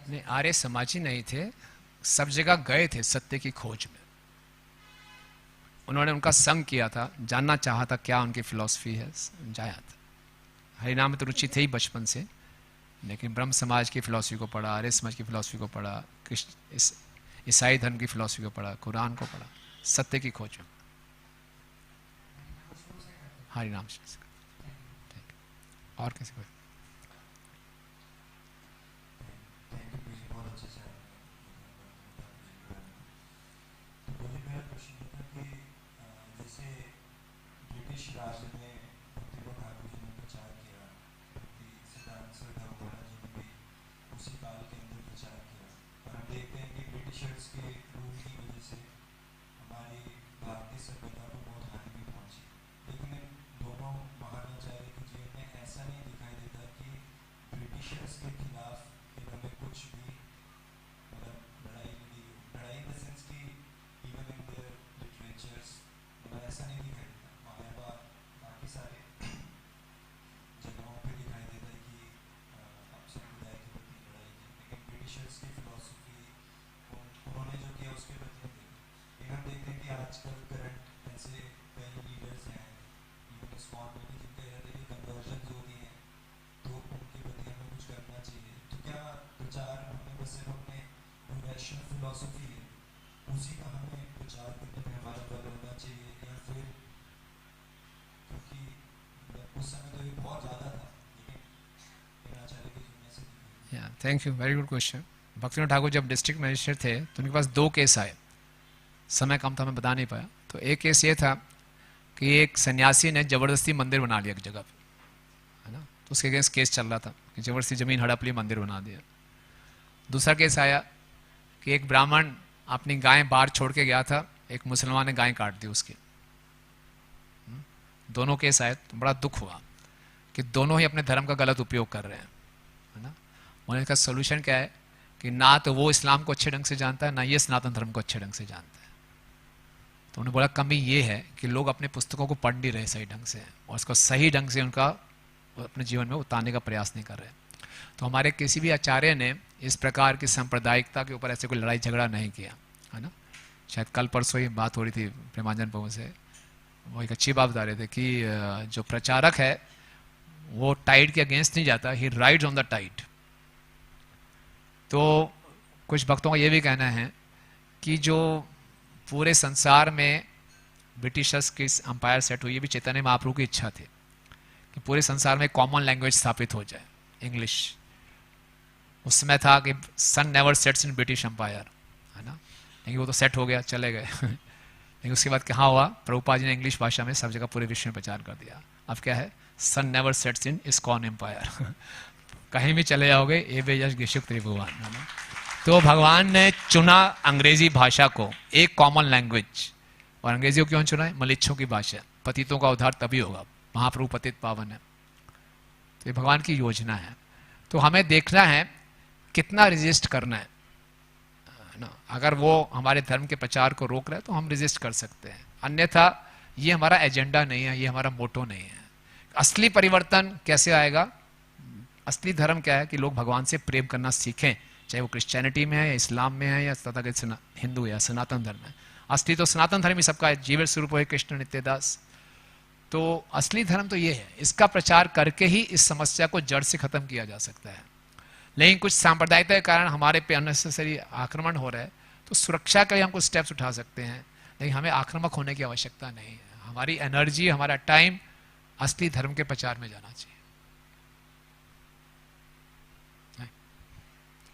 Speaker 2: नहीं, आर्य समाजी नहीं थे, सब जगह गए थे सत्य की खोज में। उन्होंने उनका संग किया था, जानना चाहा था क्या उनकी फिलॉसफी है, जाया था। हरिनाम में तो रुचि थी ही बचपन से, लेकिन ब्रह्म समाज की फिलॉसफी को पढ़ा, आर्य समाज की फिलॉसफी को पढ़ा, कृष्ण ईसाई धर्म की फिलॉसफी को पढ़ा, कुरान को पढ़ा, सत्य की खोज में। हरिनाम और किसी को
Speaker 3: राज में भक्तिविनोद ठाकुर जी ने प्रचार किया, भक्ति सिद्धांत स्वामी ठाकुर जी ने भी उसी काल के अंदर प्रचार किया। और हम देखते हैं कि ब्रिटिशर्स के रूल की वजह से हमारी भारतीय सभ्यता को बहुत हानि भी पहुंची। लेकिन इन दोनों महान आचार्य के जीवन में ऐसा नहीं दिखाई देता कि ब्रिटिशर्स के खिलाफ इन्होंने कुछ भी मतलब लड़ाई लड़ी। लड़ाई इन द सेंस की इवन इन देयर लिटरेचर्स मतलब ऐसा नहीं दिखाई देता। महाभारत बाकी सारे जगहों पे दिखाई देता है कि आप संप्रदाय के प्रति लड़ाई की, लेकिन ब्रिटिशर्स की फिलॉसफी उन्होंने जो किया उसके प्रति नहीं देखा। लेकिन हम देखते हैं कि आजकल करंट ऐसे कई लीडर्स हैं, इवन इस्कॉन में भी जिनके कहते हैं कि कन्वर्जन होती है तो उनके प्रति हमें कुछ करना चाहिए। तो क्या प्रचार हमें बस सिर्फ अपने वैष्णव फिलॉसफी है उसी का हमें प्रचार करने में हमारा बल होना चाहिए, या फिर क्योंकि उस समय तो ये बहुत ज़्यादा था लेकिन आचार्य के जीवन से
Speaker 2: या thank you, very good question. Bhaktivinod Thakur जब डिस्ट्रिक्ट मजिस्ट्रेट थे तो उनके पास 2 केस आए, समय कम था मैं बता नहीं पाया। तो एक केस ये था कि एक सन्यासी ने ज़बरदस्ती मंदिर बना लिया एक जगह पे, है ना, तो उसके अगेंस्ट केस चल रहा था कि ज़बरदस्ती ज़मीन हड़प ली, मंदिर बना दिया। दूसरा केस आया कि एक ब्राह्मण अपनी गाय बाहर छोड़ के गया था, एक मुसलमान ने गाय काट दी उसकी। दोनों केस आए तो बड़ा दुख हुआ कि दोनों ही अपने धर्म का गलत उपयोग कर रहे हैं, है ना। उन्होंने इसका सोल्यूशन क्या है कि ना तो वो इस्लाम को अच्छे ढंग से जानता है, ना ये सनातन धर्म को अच्छे ढंग से जानता है। तो उन्होंने बोला कमी ये है कि लोग अपने पुस्तकों को पढ़ नहीं रहे सही ढंग से, और इसको सही ढंग से उनका अपने जीवन में उतारने का प्रयास नहीं कर रहे। तो हमारे किसी भी आचार्य ने इस प्रकार की सांप्रदायिकता के ऊपर ऐसे कोई लड़ाई झगड़ा नहीं किया, है ना। शायद कल परसों ही बात हो रही थी प्रेमानंद बाबू से, वो एक अच्छी बात बता रहे थे कि जो प्रचारक है वो टाइड के अगेंस्ट नहीं जाता, ही राइड्स ऑन द टाइड। तो कुछ भक्तों का ये भी कहना है कि जो पूरे संसार में ब्रिटिशर्स की अंपायर सेट हुई, ये भी चैतन्य महाप्रभु की इच्छा थी कि पूरे संसार में कॉमन लैंग्वेज स्थापित हो जाए, इंग्लिश। उस समय था कि sun never sets in British empire, है ना, लेकिन वो तो सेट हो गया, चले गए। लेकिन उसके बाद कहाँ हुआ, प्रभुपाद जी ने इंग्लिश भाषा में सब जगह पूरे विश्व में प्रचार कर दिया। अब क्या है, sun never sets in ISKCON empire. कहीं भी चले जाओगे ए बे यश गिशुक त्रिभुवन, है ना। तो भगवान ने चुना अंग्रेजी भाषा को, एक कॉमन लैंग्वेज। और अंग्रेजी को क्यों चुना है, मलिच्छों की भाषा, पतितों का उद्धार तभी होगा, महाप्रभु पतित पावन है। तो ये भगवान की योजना है। तो हमें देखना है कितना रेजिस्ट करना है ना। अगर वो हमारे धर्म के प्रचार को रोक रहा है तो हम रेजिस्ट कर सकते हैं, अन्यथा ये हमारा एजेंडा नहीं है, ये हमारा मोटो नहीं है। असली परिवर्तन कैसे आएगा, असली धर्म क्या है कि लोग भगवान से प्रेम करना सीखें, चाहे वो क्रिश्चियनिटी में है या इस्लाम में है या तथाकथित हिंदू या सनातन धर्म है। असली तो सनातन धर्म ही सबका है, जीवन स्वरूप है कृष्ण नित्यदास। तो असली धर्म तो ये है, इसका प्रचार करके ही इस समस्या को जड़ से खत्म किया जा सकता है। लेकिन कुछ सांप्रदायिकता के कारण हमारे पे अननेसेसरी आक्रमण हो रहा है, तो सुरक्षा के लिए हम कुछ स्टेप्स उठा सकते हैं, लेकिन हमें आक्रामक होने की आवश्यकता नहीं है। हमारी एनर्जी, हमारा टाइम असली धर्म के प्रचार में जाना चाहिए।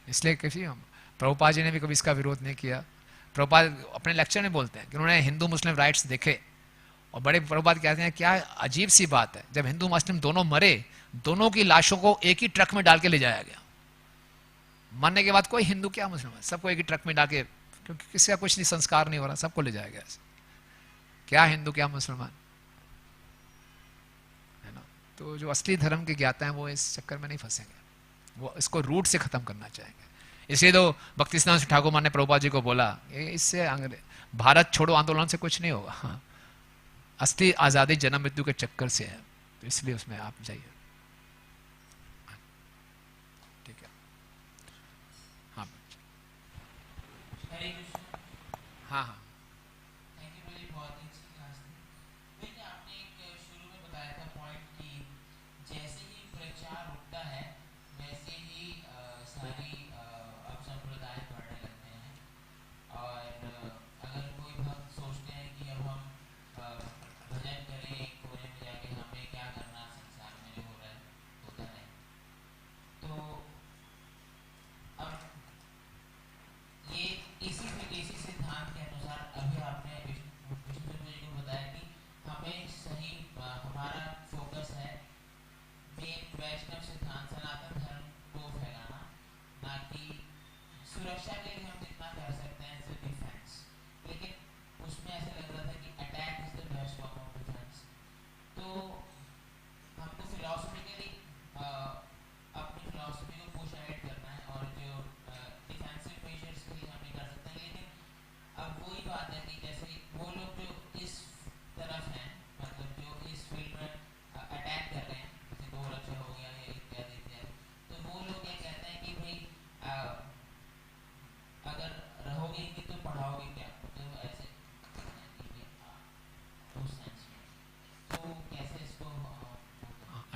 Speaker 2: इसलिए किसी हम प्रभुपाद जी ने भी कभी इसका विरोध नहीं किया। प्रभुपाद अपने लेक्चर में बोलते हैं कि उन्होंने हिंदू मुस्लिम राइट्स देखे, और बड़े प्रभुपाद कहते हैं क्या अजीब सी बात है, जब हिंदू मुस्लिम दोनों मरे, दोनों की लाशों को एक ही ट्रक में डाल के ले जाया गया। मरने के बाद कोई हिंदू क्या मुस्लिम, सबको एक ही ट्रक में डाल के, क्योंकि किसी का कुछ नहीं संस्कार नहीं हो रहा, सबको ले जाया गया। क्या हिंदू क्या मुसलमान, है ना। तो जो असली धर्म के ज्ञाता हैं वो इस चक्कर में नहीं फंसेंगे, वो इसको रूट से खत्म करना चाहेंगे। इसलिए तो भक्ति सिद्धांत ठाकुर मान ने प्रभुपाद जी को बोला इससे भारत छोड़ो आंदोलन से कुछ नहीं होगा, हाँ। असली आज़ादी जन्म मृत्यु के चक्कर से है, तो इसलिए उसमें आप जाइए। ठीक है, हाँ हाँ हाँ।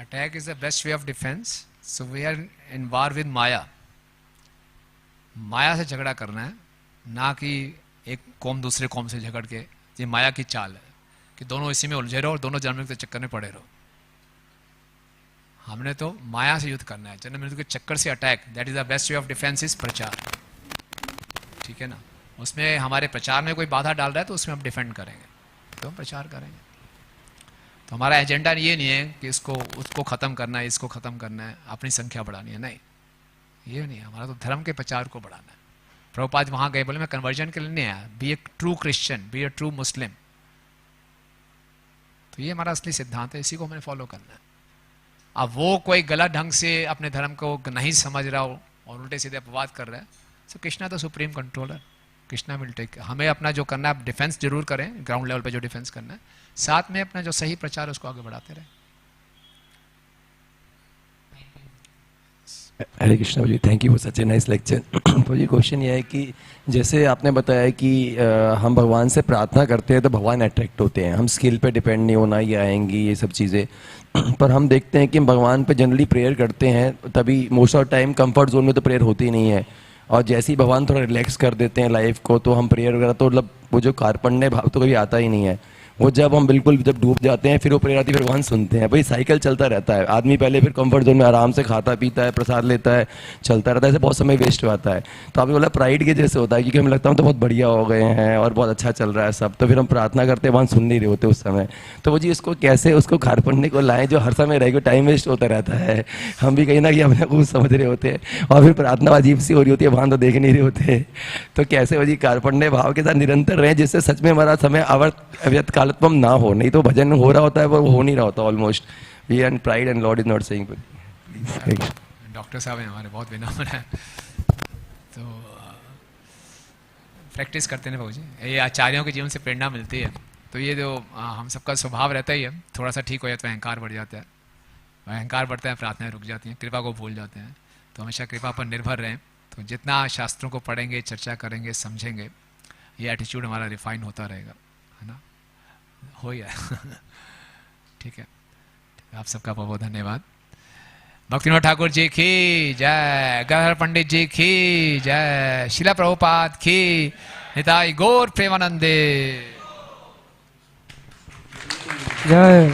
Speaker 2: Attack is the best way of defense. So we are in war with Maya. माया से झगड़ा करना है, ना कि एक कौम दूसरे कौम से झगड़ के। ये माया की चाल है कि दोनों इसी में उलझे रहो और दोनों जन्म के चक्कर में पड़े रहो। हमने तो माया से युद्ध करना है, जन्म मृत्यु के चक्कर से attack. That is the best way of defence is प्रचार, ठीक है ना। उसमें हमारे प्रचार में कोई बाधा डाल रहा है तो उसमें हम डिफेंड करेंगे, तो हम प्रचार करेंगे। तो हमारा एजेंडा ये नहीं है कि इसको उसको ख़त्म करना है, इसको ख़त्म करना है, अपनी संख्या बढ़ानी है, नहीं, ये नहीं। हमारा तो धर्म के प्रचार को बढ़ाना है। प्रभुपाद वहाँ गए, बोले मैं कन्वर्जन के लिए नहीं आया, बी ए ट्रू क्रिश्चियन, बी ए ट्रू मुस्लिम। तो ये हमारा असली सिद्धांत है, इसी को हमें फॉलो करना है। अब वो कोई गलत ढंग से अपने धर्म को नहीं समझ रहा हो और उल्टे सीधे अपवाद कर रहा है, सो कृष्णा तो supreme controller, Krishna will take. हमें अपना जो करना है डिफेंस जरूर करें, ग्राउंड लेवल पे जो डिफेंस करना है, साथ में अपना जो सही प्रचार है उसको आगे बढ़ाते रहें।
Speaker 4: Hare Krishna ji, thank you for such a nice lecture. तो ये क्वेश्चन ये है कि जैसे आपने बताया कि हम भगवान से प्रार्थना करते हैं तो भगवान अट्रैक्ट होते हैं, हम स्किल पे डिपेंड नहीं होना, ये आएंगी ये सब चीज़ें। पर हम देखते हैं कि हम भगवान पे जनरली प्रेयर करते हैं, तभी most of time comfort zone में तो प्रेयर होती ही नहीं है, और जैसे ही भगवान थोड़ा रिलैक्स कर देते हैं लाइफ को तो हम प्रेयर वगैरह तो मतलब वो जो कार्पण्य भाव तो कभी आता ही नहीं है। वो जब हम बिल्कुल जब डूब जाते हैं फिर वो प्रेयर आती है, फिर भगवान सुनते हैं। भाई साइकिल चलता रहता है, आदमी पहले फिर कंफर्ट जोन में आराम से खाता पीता है, प्रसाद लेता है, चलता रहता है, ऐसे बहुत समय वेस्ट हो जाता है। तो आपने बोला प्राइड के जैसे होता है, क्योंकि हमें लगता है हम तो बहुत बढ़िया हो गए हैं और बहुत अच्छा चल रहा है सब, तो फिर हम प्रार्थना करते हैं, भगवान सुन नहीं रहे होते उस समय। तो वो जी उसको कैसे उसको खारपड़ने को लाएं जो हर समय रहेगा, टाइम वेस्ट होता रहता है, हम भी कहीं ना कहीं अपने कुछ समझ रहे होते हैं और फिर प्रार्थना अजीब सी हो रही होती है, भगवान तो देख नहीं रहे होते। तो कैसे वो जी कारपण्य भाव के साथ निरंतर रहें जिससे सच में हमारा समय अव्यर्थ कालत्वम ना हो। नहीं तो भजन हो रहा होता है पर वो हो नहीं रहा होता almost. We and pride and lord is not saying.
Speaker 2: Doctor साहब हैं हमारे, बहुत विनम्र हैं, तो प्रैक्टिस करते हैं बाबू जी, ये आचार्यों के जीवन से प्रेरणा मिलती है। तो ये जो हम सबका स्वभाव रहता ही है, थोड़ा सा ठीक हो जाता है अहंकार बढ़ जाता है, अहंकार बढ़ता है प्रार्थनाएं रुक जाती हैं, कृपा को भूल जाते हैं। तो हमेशा कृपा पर निर्भर रहें। तो जितना शास्त्रों को पढ़ेंगे, चर्चा करेंगे, समझेंगे, ये एटीट्यूड हमारा रिफाइन होता रहेगा, है ना, हो गया। ठीक है, आप सबका बहुत बहुत धन्यवाद। भक्तिविनोद ठाकुर जी की जय, गहर पंडित जी की जय, शिला प्रभुपाद की, निताई गौर प्रेमानंदे
Speaker 5: जय।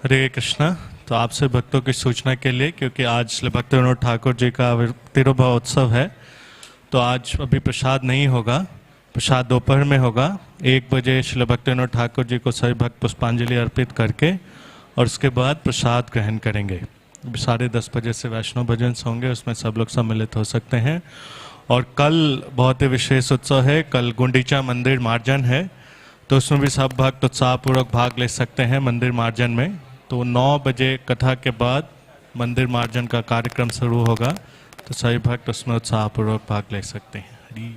Speaker 6: हरे कृष्णा। तो आपसे भक्तों की सूचना के लिए, क्योंकि आज श्री भक्तिविनोद ठाकुर जी का तिरुभाव उत्सव है, तो आज अभी प्रसाद नहीं होगा, प्रसाद दोपहर में होगा। 1 बजे श्री भक्तिविनोद ठाकुर जी को सभी भक्त पुष्पांजलि अर्पित करके और उसके बाद प्रसाद ग्रहण करेंगे। 10:30 बजे से वैष्णव भजन होंगे, उसमें सब लोग सम्मिलित हो सकते हैं। और कल बहुत ही विशेष उत्सव है, कल गुंडीचा मंदिर मार्जन है, तो उसमें भी सब भक्त उत्साहपूर्वक भाग ले सकते हैं मंदिर मार्जन में। तो 9 बजे कथा के बाद मंदिर मार्जन का कार्यक्रम शुरू होगा, तो सभी भक्त उसमें उत्साहपूर्वक भाग ले सकते हैं। हरी